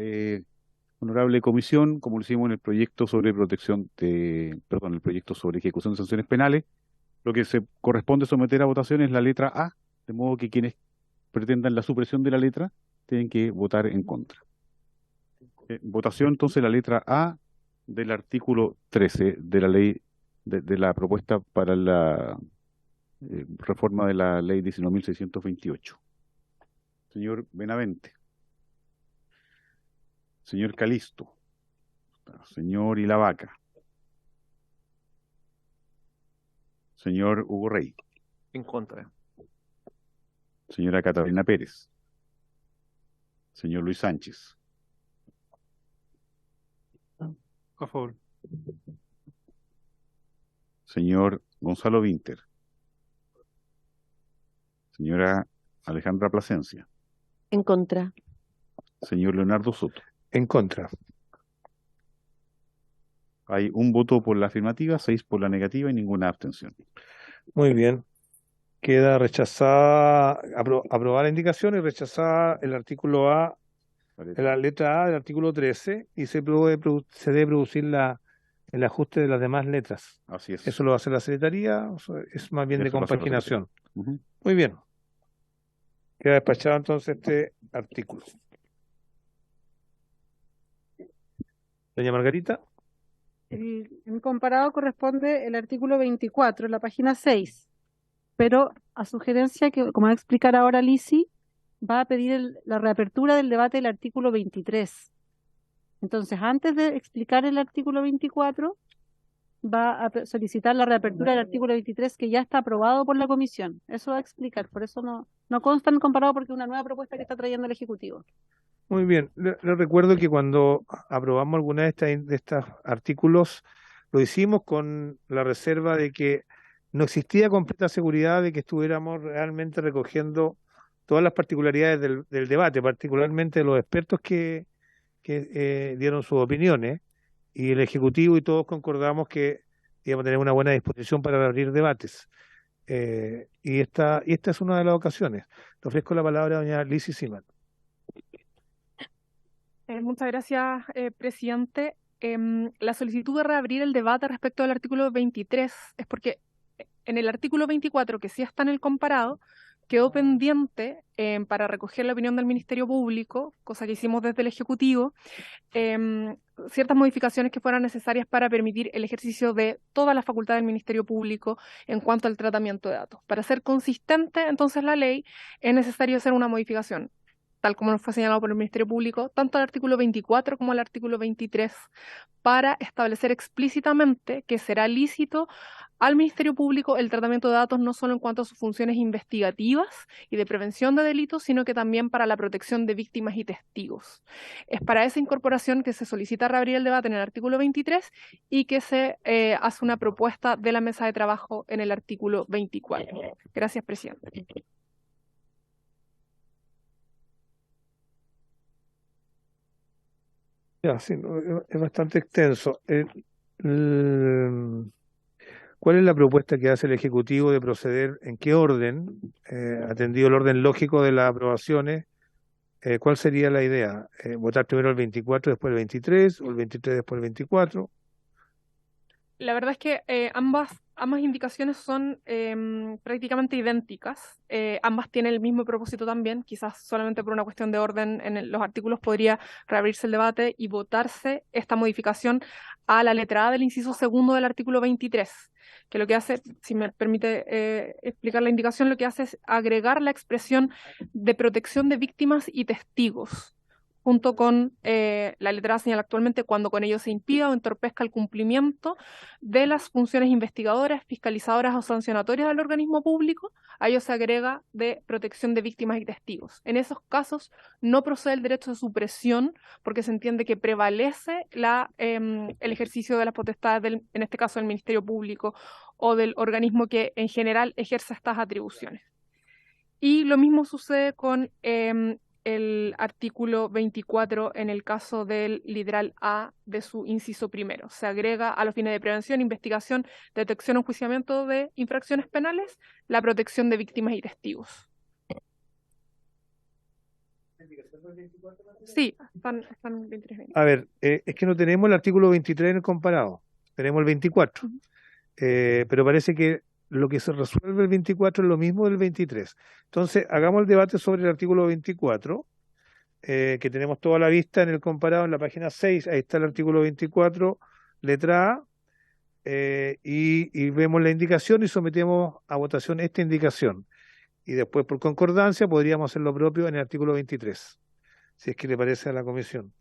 honorable comisión, como lo hicimos en el proyecto sobre el proyecto sobre ejecución de sanciones penales, lo que se corresponde someter a votación es la letra A, de modo que quienes pretendan la supresión de la letra, tienen que votar en contra. Votación entonces la letra A del artículo 13 de la ley, de la propuesta para la reforma de la ley 19.628. Señor Benavente. Señor Calisto. Señor Ilavaca. Señor Hugo Rey. En contra. Señora Catalina Pérez. Señor Luis Sánchez. A favor. Señor Gonzalo Vinter. Señora Alejandra Plasencia. En contra. Señor Leonardo Soto. En contra. Hay un voto por la afirmativa, 6 por la negativa y ninguna abstención. Muy bien. Queda rechazada, aprobada la indicación y rechazada el artículo A, la letra A del artículo 13, y se debe producir el ajuste de las demás letras. Así es. Eso lo va a hacer la Secretaría, es más bien de Eso lo hace la compaginación. Secretaría. Muy bien. Queda despachado entonces este artículo. Doña Margarita. En comparado corresponde el artículo 24, la página 6, pero a sugerencia que, como va a explicar ahora Lisi, va a pedir la reapertura del debate del artículo 23. Entonces, antes de explicar el artículo 24, va a solicitar la reapertura del artículo 23 que ya está aprobado por la comisión. Eso va a explicar, por eso no consta en comparado porque es una nueva propuesta que está trayendo el Ejecutivo. Muy bien, le recuerdo que cuando aprobamos alguna de estos artículos, lo hicimos con la reserva de que no existía completa seguridad de que estuviéramos realmente recogiendo todas las particularidades del debate, particularmente de los expertos que dieron sus opiniones, y el Ejecutivo y todos concordamos que íbamos a tener una buena disposición para abrir debates. Y esta es una de las ocasiones. Le ofrezco la palabra a doña Lisi Siman. Muchas gracias, presidente. La solicitud de reabrir el debate respecto al artículo 23 es porque en el artículo 24, que sí está en el comparado, quedó pendiente para recoger la opinión del Ministerio Público, cosa que hicimos desde el Ejecutivo, ciertas modificaciones que fueran necesarias para permitir el ejercicio de toda la facultad del Ministerio Público en cuanto al tratamiento de datos. Para ser consistente, entonces, la ley, es necesario hacer una modificación, tal como nos fue señalado por el Ministerio Público, tanto al artículo 24 como al artículo 23, para establecer explícitamente que será lícito al Ministerio Público el tratamiento de datos no solo en cuanto a sus funciones investigativas y de prevención de delitos, sino que también para la protección de víctimas y testigos. Es para esa incorporación que se solicita reabrir el debate en el artículo 23 y que se hace una propuesta de la mesa de trabajo en el artículo 24. Gracias, presidente. Ya, sí, es bastante extenso. ¿Cuál es la propuesta que hace el Ejecutivo de proceder? ¿En qué orden? Atendido el orden lógico de las aprobaciones, ¿cuál sería la idea? ¿Votar primero el 24, después el 23, o el 23, después el 24? La verdad es que ambas indicaciones son prácticamente idénticas. Ambas tienen el mismo propósito también. Quizás solamente por una cuestión de orden en los artículos podría reabrirse el debate y votarse esta modificación a la letra A del inciso segundo del artículo 23, que lo que hace, si me permite explicar la indicación, lo que hace es agregar la expresión de protección de víctimas y testigos, junto con la letra A señala actualmente cuando con ello se impida o entorpezca el cumplimiento de las funciones investigadoras, fiscalizadoras o sancionatorias del organismo público, a ello se agrega de protección de víctimas y testigos. En esos casos no procede el derecho de supresión porque se entiende que prevalece el ejercicio de las potestades, en este caso del Ministerio Público o del organismo que en general ejerce estas atribuciones. Y lo mismo sucede con el artículo 24 en el caso del literal A de su inciso primero. Se agrega a los fines de prevención, investigación, detección o enjuiciamiento de infracciones penales la protección de víctimas y testigos. Sí, están 23. A ver, es que no tenemos el artículo 23 en el comparado, tenemos el 24. Pero parece que lo que se resuelve el 24 es lo mismo del 23. Entonces, hagamos el debate sobre el artículo 24, que tenemos toda la vista en el comparado en la página 6. Ahí está el artículo 24, letra A, y vemos la indicación y sometemos a votación esta indicación. Y después, por concordancia, podríamos hacer lo propio en el artículo 23, si es que le parece a la comisión.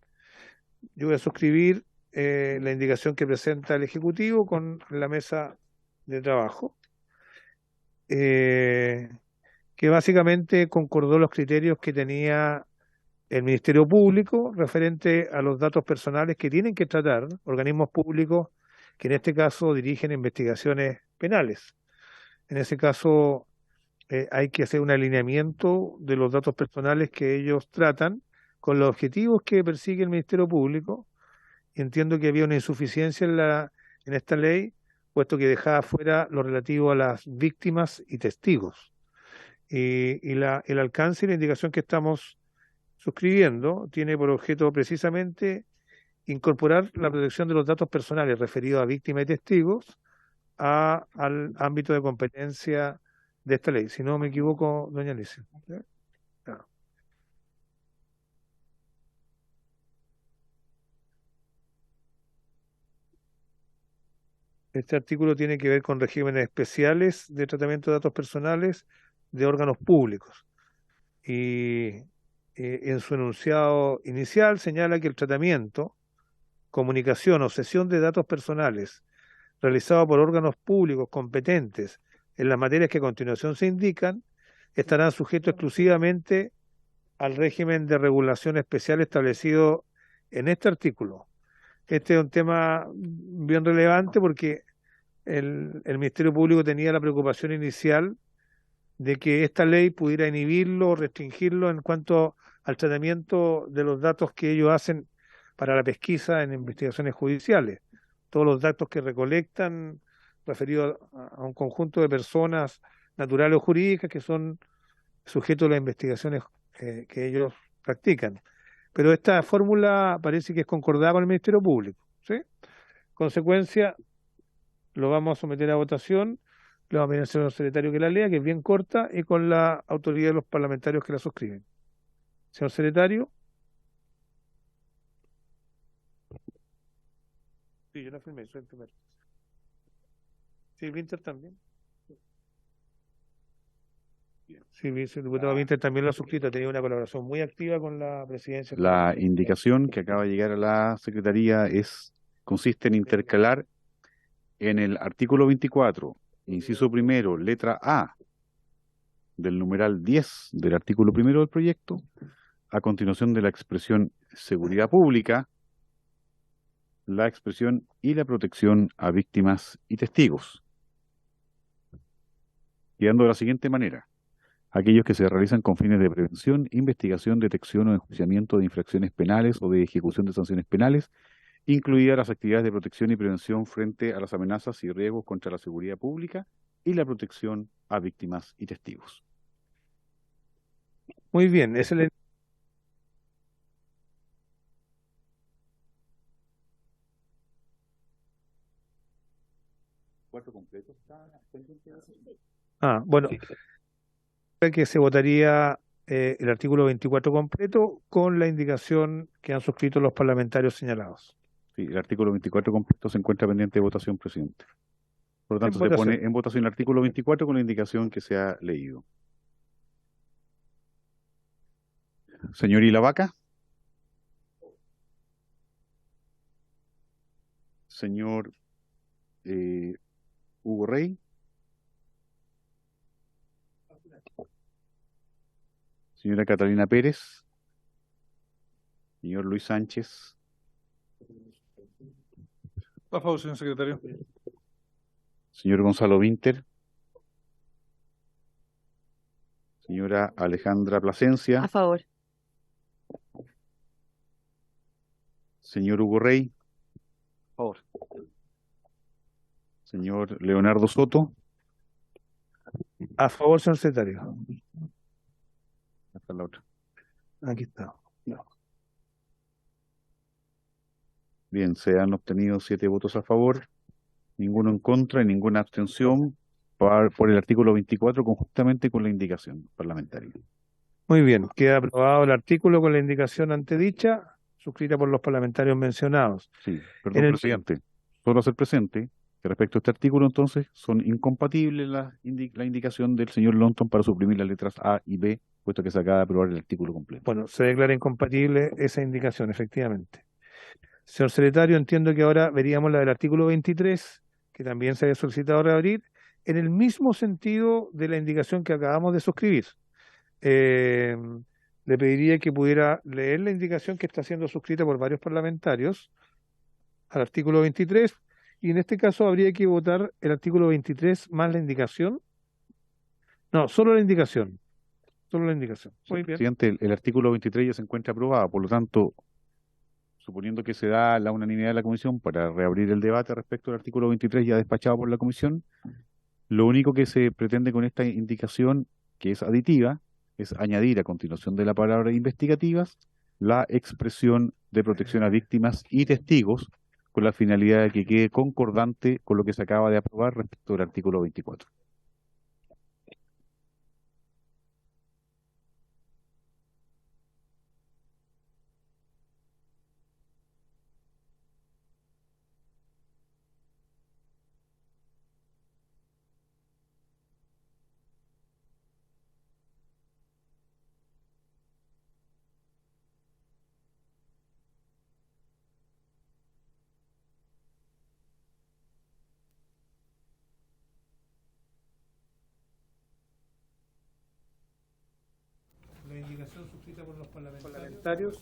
Yo voy a suscribir la indicación que presenta el Ejecutivo con la mesa de trabajo, que básicamente concordó los criterios que tenía el Ministerio Público referente a los datos personales que tienen que tratar organismos públicos que en este caso dirigen investigaciones penales. En ese caso hay que hacer un alineamiento de los datos personales que ellos tratan con los objetivos que persigue el Ministerio Público. Y entiendo que había una insuficiencia en esta ley, puesto que dejaba fuera lo relativo a las víctimas y testigos. El alcance y la indicación que estamos suscribiendo tiene por objeto precisamente incorporar la protección de los datos personales referidos a víctimas y testigos al ámbito de competencia de esta ley. Si no me equivoco, doña Alicia. Claro. Este artículo tiene que ver con regímenes especiales de tratamiento de datos personales de órganos públicos. Y en su enunciado inicial señala que el tratamiento, comunicación o cesión de datos personales realizado por órganos públicos competentes en las materias que a continuación se indican, estarán sujetos exclusivamente al régimen de regulación especial establecido en este artículo. Este es un tema bien relevante porque el Ministerio Público tenía la preocupación inicial de que esta ley pudiera inhibirlo o restringirlo en cuanto al tratamiento de los datos que ellos hacen para la pesquisa en investigaciones judiciales. Todos los datos que recolectan referidos a un conjunto de personas naturales o jurídicas que son sujetos a las investigaciones que ellos practican. Pero esta fórmula parece que es concordada con el Ministerio Público, ¿sí? Consecuencia, lo vamos a someter a votación, le vamos a pedir al señor secretario que la lea, que es bien corta, y con la autoridad de los parlamentarios que la suscriben. Señor secretario. Sí, yo la firmé, soy el primero. Sí, Winter también. Sí, el diputado Winter también lo ha suscrito, ha tenido una colaboración muy activa con la presidencia. La indicación que acaba de llegar a la Secretaría consiste en intercalar en el artículo 24, inciso primero, letra A, del numeral 10 del artículo primero del proyecto, a continuación de la expresión seguridad pública, la expresión y la protección a víctimas y testigos, quedando de la siguiente manera: aquellos que se realizan con fines de prevención, investigación, detección o enjuiciamiento de infracciones penales o de ejecución de sanciones penales, incluidas las actividades de protección y prevención frente a las amenazas y riesgos contra la seguridad pública y la protección a víctimas y testigos. Muy bien, ese es el... Bueno, que se votaría el artículo 24 completo con la indicación que han suscrito los parlamentarios señalados. Sí, el artículo 24 completo se encuentra pendiente de votación, presidente. Por lo tanto, se pone en votación el artículo 24 con la indicación que se ha leído. Señor Ilavaca. Señor Hugo Rey. Señora Catalina Pérez. Señor Luis Sánchez. A favor, señor secretario. Señor Gonzalo Winter. Señora Alejandra Plasencia. A favor. Señor Hugo Rey. A favor. Señor Leonardo Soto. A favor, señor secretario. Hasta la otra. Aquí está. No. Bien, se han obtenido 7 votos a favor, ninguno en contra y ninguna abstención. por el artículo 24 conjuntamente con la indicación parlamentaria. Muy bien, queda aprobado el artículo con la indicación antedicha, suscrita por los parlamentarios mencionados. Sí, perdón, presidente. Solo hacer presente que respecto a este artículo, entonces, son incompatibles la indicación del señor Longton para suprimir las letras A y B, puesto que se acaba de aprobar el artículo completo. Bueno, se declara incompatible esa indicación, efectivamente. Señor secretario, entiendo que ahora veríamos la del artículo 23, que también se había solicitado reabrir, en el mismo sentido de la indicación que acabamos de suscribir. Le pediría que pudiera leer la indicación que está siendo suscrita por varios parlamentarios al artículo 23, y en este caso habría que votar el artículo 23 más la indicación. No, solo la indicación. Solo la indicación. Muy bien. Presidente, el artículo 23 ya se encuentra aprobado, por lo tanto, suponiendo que se da la unanimidad de la comisión para reabrir el debate respecto al artículo 23 ya despachado por la comisión, lo único que se pretende con esta indicación, que es aditiva, es añadir a continuación de la palabra investigativas la expresión de protección a víctimas y testigos, con la finalidad de que quede concordante con lo que se acaba de aprobar respecto al artículo 24. La indicación suscrita por los parlamentarios,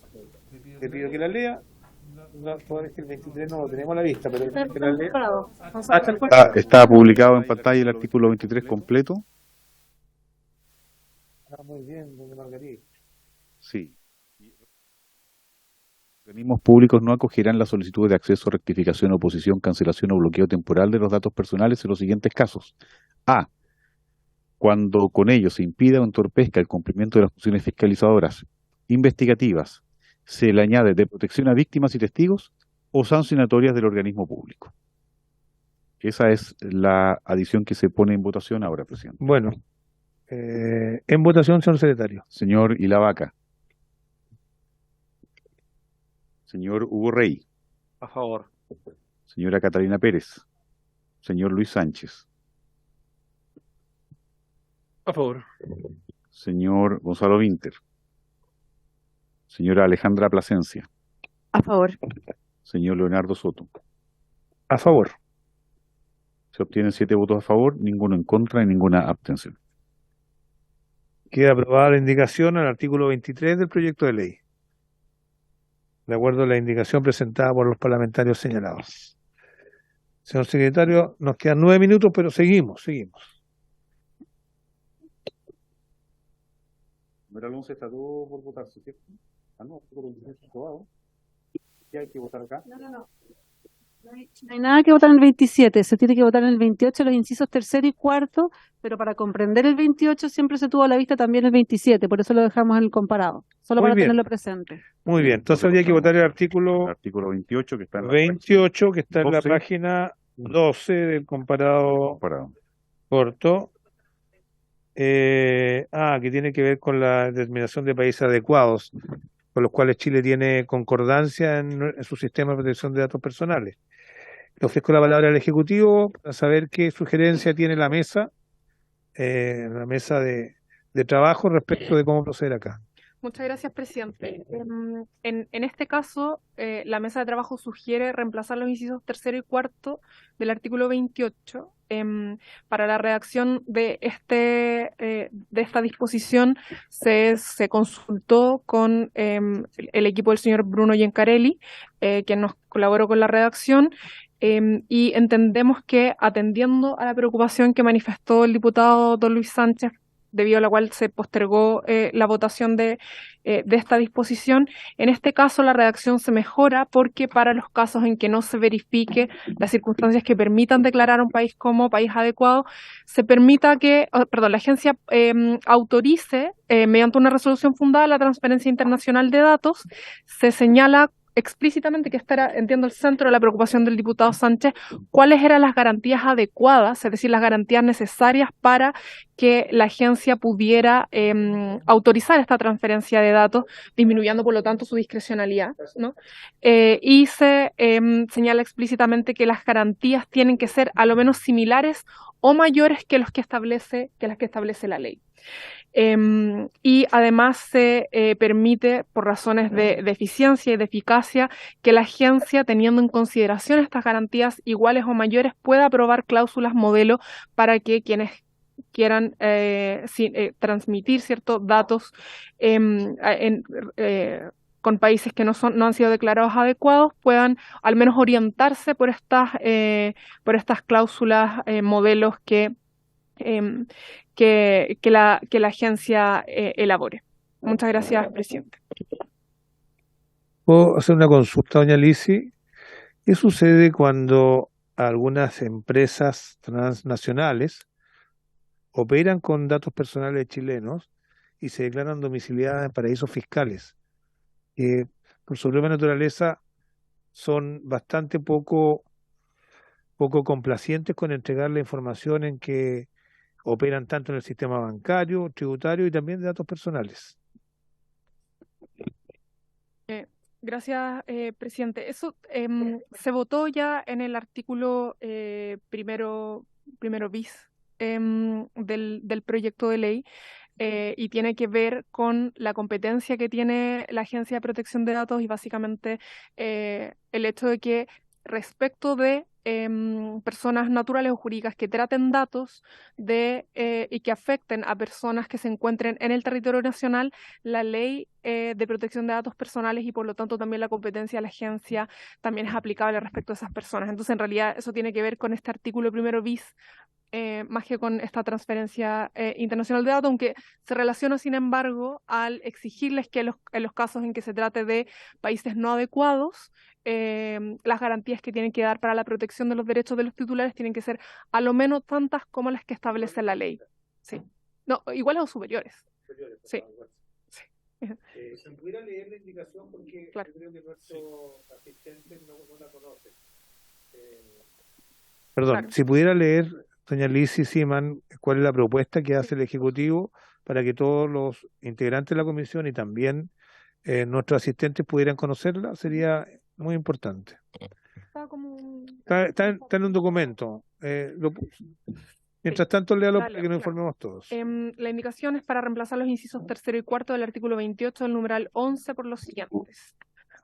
le pido que la lea. No, es que el 23 no lo tenemos a la vista, pero que la lea. Está publicado en pantalla el artículo 23 completo. Muy bien, doña Margarita. Sí. Organismos públicos no acogerán la solicitud de acceso, rectificación, oposición, cancelación o bloqueo temporal de los datos personales en los siguientes casos. A. Cuando con ello se impida o entorpezca el cumplimiento de las funciones fiscalizadoras, investigativas, se le añade de protección a víctimas y testigos o sancionatorias del organismo público. Esa es la adición que se pone en votación ahora, presidente. Bueno, en votación, señor secretario. Señor Ilavaca. Señor Hugo Rey. A favor. Señora Catalina Pérez. Señor Luis Sánchez. A favor. Señor Gonzalo Vinter. Señora Alejandra Plasencia. A favor. Señor Leonardo Soto. A favor. Se obtienen 7 votos a favor, ninguno en contra y ninguna abstención. Queda aprobada la indicación al artículo 23 del proyecto de ley, de acuerdo a la indicación presentada por los parlamentarios señalados. Señor secretario, nos quedan 9 minutos, pero seguimos. Número 11 está todo por votarse, ¿cierto? No, artículo 23 está aprobado. ¿Qué hay que votar acá? No hay nada que votar en el 27, se tiene que votar en el 28 los incisos tercero y cuarto, pero para comprender el 28 siempre se tuvo a la vista también el 27, por eso lo dejamos en el comparado, solo para tenerlo presente. Muy bien, entonces habría que votar el artículo 28 que está en la 28, que está en la 12. página 12 del comparado corto. Que tiene que ver con la determinación de países adecuados, con los cuales Chile tiene concordancia en su sistema de protección de datos personales. Le ofrezco la palabra al Ejecutivo para saber qué sugerencia tiene la mesa de trabajo respecto de cómo proceder acá. Muchas gracias, presidente. En este caso, la mesa de trabajo sugiere reemplazar los incisos tercero y cuarto del artículo 28. Para la redacción de esta disposición se consultó con el equipo del señor Bruno Giancarelli, quien nos colaboró con la redacción, y entendemos que, atendiendo a la preocupación que manifestó el diputado don Luis Sánchez, debido a la cual se postergó la votación de esta disposición, en este caso la redacción se mejora porque para los casos en que no se verifique las circunstancias que permitan declarar a un país como país adecuado, se permita que, la agencia autorice mediante una resolución fundada la transferencia internacional de datos. Se señala explícitamente, que esta era, entiendo, el centro de la preocupación del diputado Sánchez, cuáles eran las garantías adecuadas, es decir, las garantías necesarias para que la agencia pudiera autorizar esta transferencia de datos, disminuyendo por lo tanto su discrecionalidad, ¿no? Y se señala explícitamente que las garantías tienen que ser a lo menos similares o mayores que las que establece la ley. Y además se permite, por razones de eficiencia y de eficacia, que la agencia, teniendo en consideración estas garantías iguales o mayores, pueda aprobar cláusulas modelo para que quienes quieran transmitir ciertos datos con países que no han sido declarados adecuados, puedan al menos orientarse por estas cláusulas modelos que la agencia elabore. Muchas gracias, presidente. ¿Puedo hacer una consulta, doña Lisi? ¿Qué sucede cuando algunas empresas transnacionales operan con datos personales chilenos y se declaran domiciliadas en paraísos fiscales, que por su propia naturaleza son bastante poco complacientes con entregar la información en que operan tanto en el sistema bancario, tributario y también de datos personales? Gracias, presidente. Eso se votó ya en el artículo primero bis del proyecto de ley y tiene que ver con la competencia que tiene la Agencia de Protección de Datos y básicamente el hecho de que respecto de personas naturales o jurídicas que traten datos y que afecten a personas que se encuentren en el territorio nacional, la ley de protección de datos personales y por lo tanto también la competencia de la agencia también es aplicable respecto a esas personas. Entonces, en realidad, eso tiene que ver con este artículo primero bis, más que con esta transferencia internacional de datos, aunque se relaciona, sin embargo, al exigirles que en los casos en que se trate de países no adecuados, las garantías que tienen que dar para la protección de los derechos de los titulares tienen que ser a lo menos tantas como las que establece la ley. Sí. No, iguales o superiores. Sí. Sí. ¿Se pudiera leer la indicación? Porque claro. Yo creo que nuestro asistente no la conoce. Perdón, claro. Si pudiera leer, doña Lisi Siman, cuál es la propuesta que hace el Ejecutivo para que todos los integrantes de la comisión y también nuestros asistentes pudieran conocerla, sería muy importante. Está en un documento. Mientras tanto, léalo para que nos informemos todos. La indicación es para reemplazar los incisos tercero y cuarto del artículo 28 del numeral 11 por los siguientes.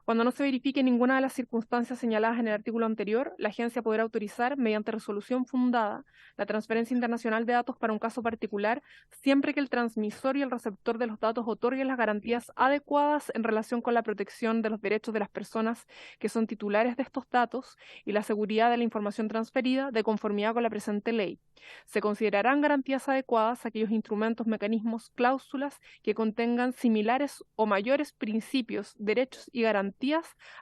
Cuando no se verifique ninguna de las circunstancias señaladas en el artículo anterior, la agencia podrá autorizar, mediante resolución fundada, la transferencia internacional de datos para un caso particular, siempre que el transmisor y el receptor de los datos otorguen las garantías adecuadas en relación con la protección de los derechos de las personas que son titulares de estos datos y la seguridad de la información transferida de conformidad con la presente ley. Se considerarán garantías adecuadas aquellos instrumentos, mecanismos, cláusulas que contengan similares o mayores principios, derechos y garantías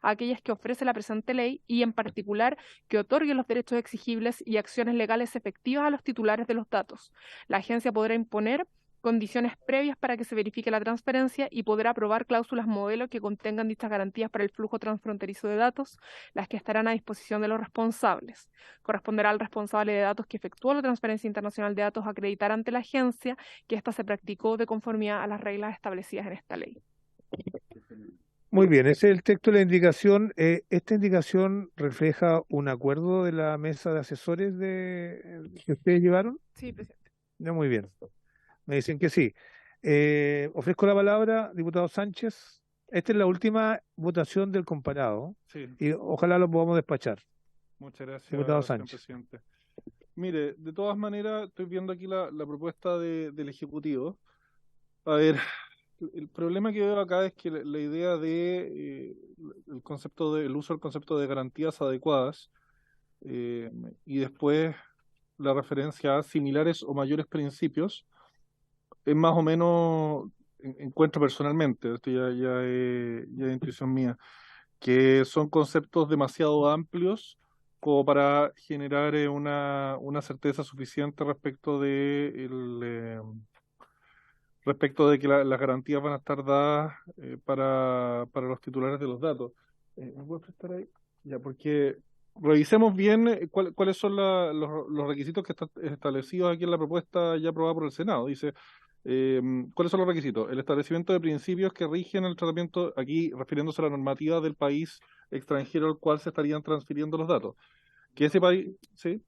a aquellas que ofrece la presente ley y, en particular, que otorguen los derechos exigibles y acciones legales efectivas a los titulares de los datos. La agencia podrá imponer condiciones previas para que se verifique la transferencia y podrá aprobar cláusulas modelo que contengan dichas garantías para el flujo transfronterizo de datos, las que estarán a disposición de los responsables. Corresponderá al responsable de datos que efectuó la transferencia internacional de datos acreditar ante la agencia que ésta se practicó de conformidad a las reglas establecidas en esta ley. Muy bien, ese es el texto de la indicación. ¿Esta indicación refleja un acuerdo de la mesa de asesores que ustedes llevaron? Sí, presidente. Ya, muy bien. Me dicen que sí. Ofrezco la palabra, diputado Sánchez. Esta es la última votación del comparado. Sí. Y ojalá lo podamos despachar. Muchas gracias, diputado señor Sánchez. Presidente. Mire, de todas maneras, estoy viendo aquí la propuesta del Ejecutivo. A ver, el problema que veo acá es que la idea de el uso del concepto de garantías adecuadas y después la referencia a similares o mayores principios es más o menos, encuentro personalmente, esto ya es intuición mía, que son conceptos demasiado amplios como para generar una certeza suficiente respecto de que las garantías van a estar dadas para los titulares de los datos. ¿Me puedes prestar ahí? Ya, porque revisemos bien cuáles son los requisitos que están establecidos aquí en la propuesta ya aprobada por el Senado. Dice, ¿cuáles son los requisitos? El establecimiento de principios que rigen el tratamiento, aquí refiriéndose a la normativa del país extranjero al cual se estarían transfiriendo los datos. Que ese país, ¿sí?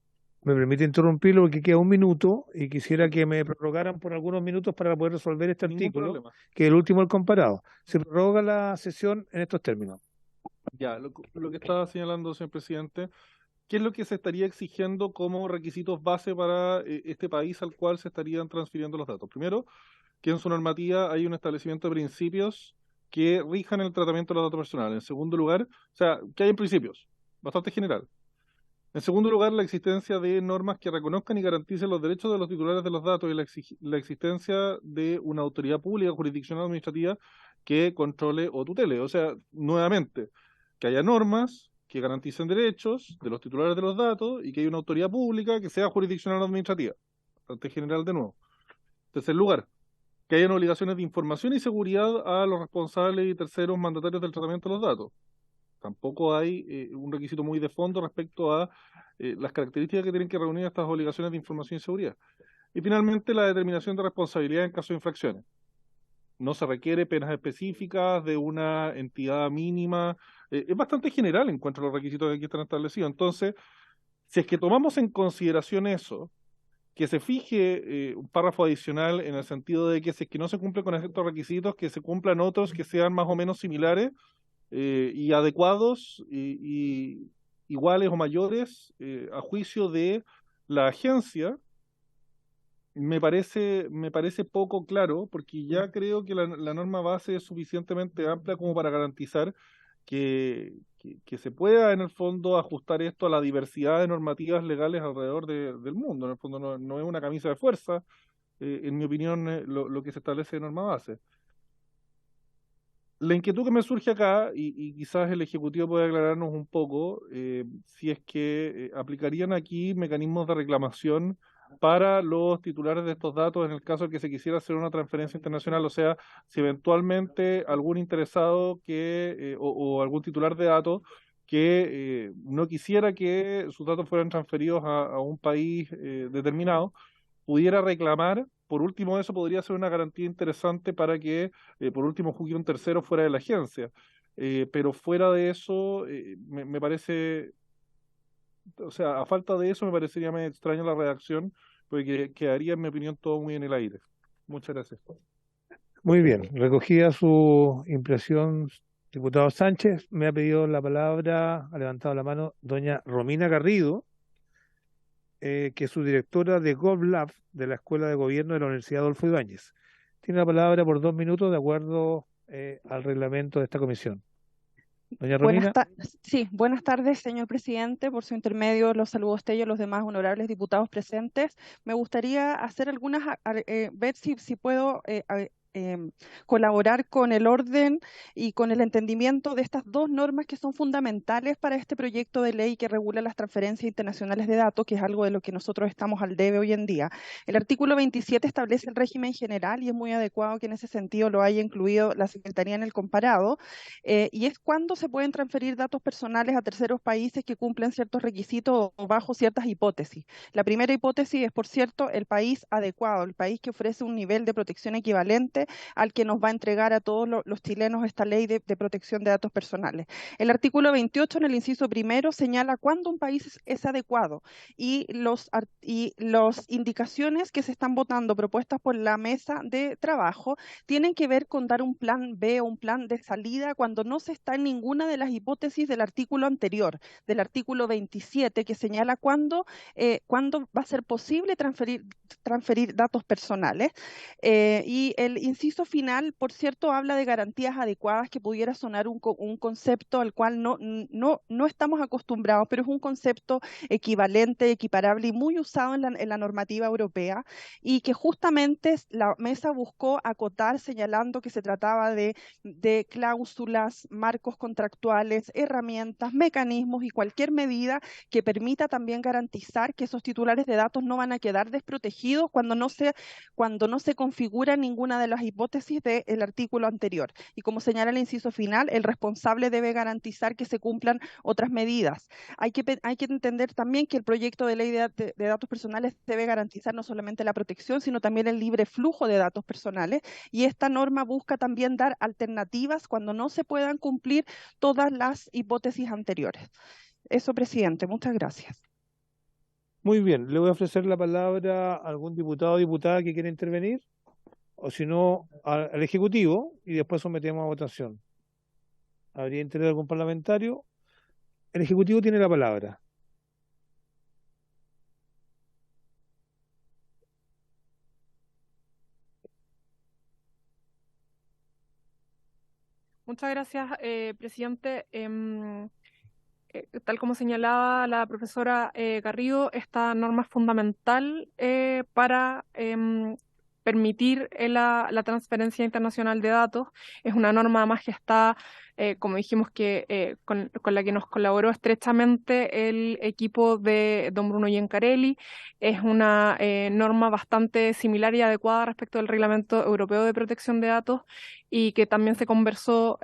Me permite interrumpirlo porque queda un minuto y quisiera que me prorrogaran por algunos minutos para poder resolver este Ningún artículo, problema. que es el último del comparado. Se prorroga la sesión en estos términos. Ya, lo que estaba señalando, señor presidente, ¿qué es lo que se estaría exigiendo como requisitos base para este país al cual se estarían transfiriendo los datos? Primero, que en su normativa hay un establecimiento de principios que rijan el tratamiento de los datos personales. En segundo lugar, o sea, que hay principios, bastante general. En segundo lugar, la existencia de normas que reconozcan y garanticen los derechos de los titulares de los datos y la existencia de una autoridad pública, jurisdiccional o administrativa que controle o tutele. O sea, nuevamente, que haya normas que garanticen derechos de los titulares de los datos y que haya una autoridad pública que sea jurisdiccional o administrativa. Bastante general de nuevo. En tercer lugar, que hayan obligaciones de información y seguridad a los responsables y terceros mandatarios del tratamiento de los datos. Tampoco hay un requisito muy de fondo respecto a las características que tienen que reunir estas obligaciones de información y seguridad. Y finalmente, la determinación de responsabilidad en caso de infracciones. No se requiere penas específicas de una entidad mínima. Es bastante general en cuanto a los requisitos que aquí están establecidos. Entonces, si es que tomamos en consideración eso, que se fije un párrafo adicional en el sentido de que si es que no se cumple con estos requisitos, que se cumplan otros que sean más o menos similares y adecuados y iguales o mayores a juicio de la agencia, me parece poco claro, porque ya creo que la norma base es suficientemente amplia como para garantizar que se pueda en el fondo ajustar esto a la diversidad de normativas legales alrededor del mundo. En el fondo no es una camisa de fuerza, en mi opinión, lo que se establece de norma base. La inquietud que me surge acá, y quizás el Ejecutivo puede aclararnos un poco, si es que aplicarían aquí mecanismos de reclamación para los titulares de estos datos en el caso de que se quisiera hacer una transferencia internacional, o sea, si eventualmente algún interesado o algún titular de datos que no quisiera que sus datos fueran transferidos a un país determinado, pudiera reclamar. Por último, eso podría ser una garantía interesante para que, por último, juzgue un tercero fuera de la agencia. Pero fuera de eso, me parece, o sea, a falta de eso me parecería más extraña la redacción, porque quedaría, en mi opinión, todo muy en el aire. Muchas gracias. Muy bien, recogida su impresión, diputado Sánchez. Me ha pedido la palabra, ha levantado la mano, doña Romina Garrido, que es su directora de GovLab de la Escuela de Gobierno de la Universidad Adolfo Ibáñez. Tiene la palabra por 2 minutos de acuerdo al reglamento de esta comisión. Doña Romina. Buenas tardes, señor presidente. Por su intermedio, los saludo a usted y a los demás honorables diputados presentes. Me gustaría hacer ver si puedo colaborar con el orden y con el entendimiento de estas dos normas que son fundamentales para este proyecto de ley que regula las transferencias internacionales de datos, que es algo de lo que nosotros estamos al debe hoy en día. El artículo 27 establece el régimen general y es muy adecuado que en ese sentido lo haya incluido la Secretaría en el comparado, y es cuando se pueden transferir datos personales a terceros países que cumplen ciertos requisitos o bajo ciertas hipótesis. La primera hipótesis es, por cierto, el país adecuado, el país que ofrece un nivel de protección equivalente al que nos va a entregar a todos los chilenos esta ley de protección de datos personales. El artículo 28 en el inciso primero señala cuándo un país es adecuado y las indicaciones que se están votando propuestas por la mesa de trabajo tienen que ver con dar un plan B o un plan de salida cuando no se está en ninguna de las hipótesis del artículo anterior, del artículo 27, que señala cuándo va a ser posible transferir datos personales. Y el inciso final, por cierto, habla de garantías adecuadas, que pudiera sonar un concepto al cual no estamos acostumbrados, pero es un concepto equivalente, equiparable y muy usado en la normativa europea, y que justamente la mesa buscó acotar señalando que se trataba de cláusulas, marcos contractuales, herramientas, mecanismos y cualquier medida que permita también garantizar que esos titulares de datos no van a quedar desprotegidos cuando no se configura ninguna de las hipótesis del artículo anterior. Y como señala el inciso final, el responsable debe garantizar que se cumplan otras medidas. Hay que entender también que el proyecto de ley de datos personales debe garantizar no solamente la protección, sino también el libre flujo de datos personales, y esta norma busca también dar alternativas cuando no se puedan cumplir todas las hipótesis anteriores. Eso, presidente, muchas gracias. Muy bien, le voy a ofrecer la palabra a algún diputado o diputada que quiera intervenir, o si no, al Ejecutivo, y después sometemos a votación. ¿Habría interés de algún parlamentario? El Ejecutivo tiene la palabra. Muchas gracias, presidente. Tal como señalaba la profesora Garrido, esta norma es fundamental para permitir la transferencia internacional de datos. Es una norma además que está, como dijimos, con la que nos colaboró estrechamente el equipo de don Bruno Giancarelli. Es una norma bastante similar y adecuada respecto al Reglamento Europeo de Protección de Datos, y que también se conversó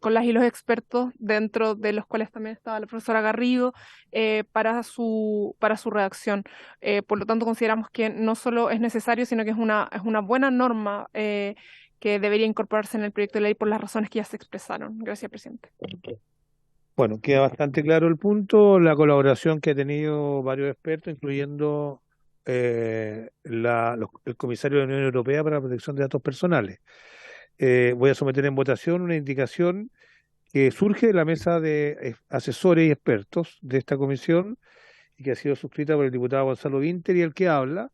con las y los expertos, dentro de los cuales también estaba la profesora Garrido, para su redacción. Por lo tanto, consideramos que no solo es necesario, sino que es una buena norma que debería incorporarse en el proyecto de ley por las razones que ya se expresaron. Gracias, presidente. Bueno, queda bastante claro el punto, la colaboración que ha tenido varios expertos, incluyendo el comisario de la Unión Europea para la Protección de Datos Personales. Voy a someter en votación una indicación que surge de la mesa de asesores y expertos de esta comisión y que ha sido suscrita por el diputado Gonzalo Vinter y el que habla,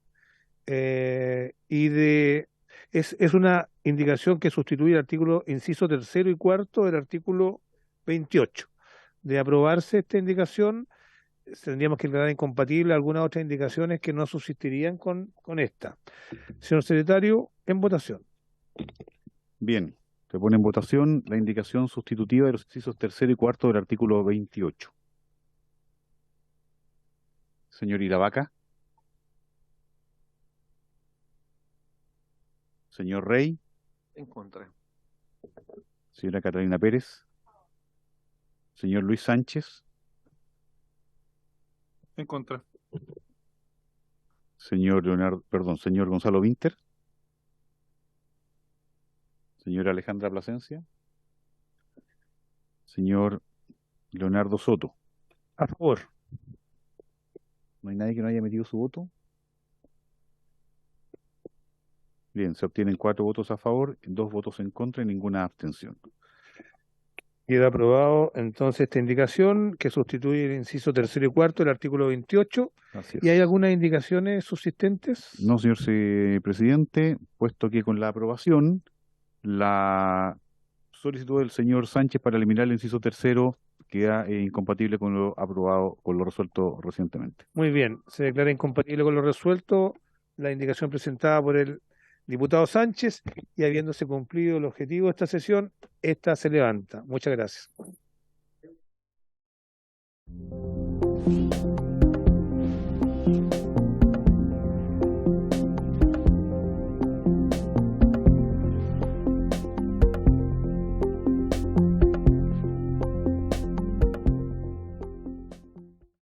es una indicación que sustituye el artículo inciso 3º y 4º del artículo 28. De aprobarse esta indicación, tendríamos que declarar incompatible algunas otras indicaciones que no subsistirían con esta. Señor secretario, en votación. Bien, se pone en votación la indicación sustitutiva de los incisos 3º y 4º del artículo 28. Señor Iravaca. Señor Rey. En contra. Señora Catalina Pérez. Señor Luis Sánchez. En contra. Señor Gonzalo Vinter. Señora Alejandra Plasencia. Señor Leonardo Soto. A favor. ¿No hay nadie que no haya emitido su voto? Bien, se obtienen 4 votos a favor, 2 votos en contra y ninguna abstención. Queda aprobado entonces esta indicación que sustituye el inciso 3º y 4º del artículo 28. Así es. ¿Y hay algunas indicaciones subsistentes? No, señor presidente, puesto que con la aprobación, la solicitud del señor Sánchez para eliminar el inciso 3º queda incompatible con lo aprobado, con lo resuelto recientemente. Muy bien, se declara incompatible con lo resuelto la indicación presentada por el diputado Sánchez, y habiéndose cumplido el objetivo de esta sesión, esta se levanta. Muchas gracias.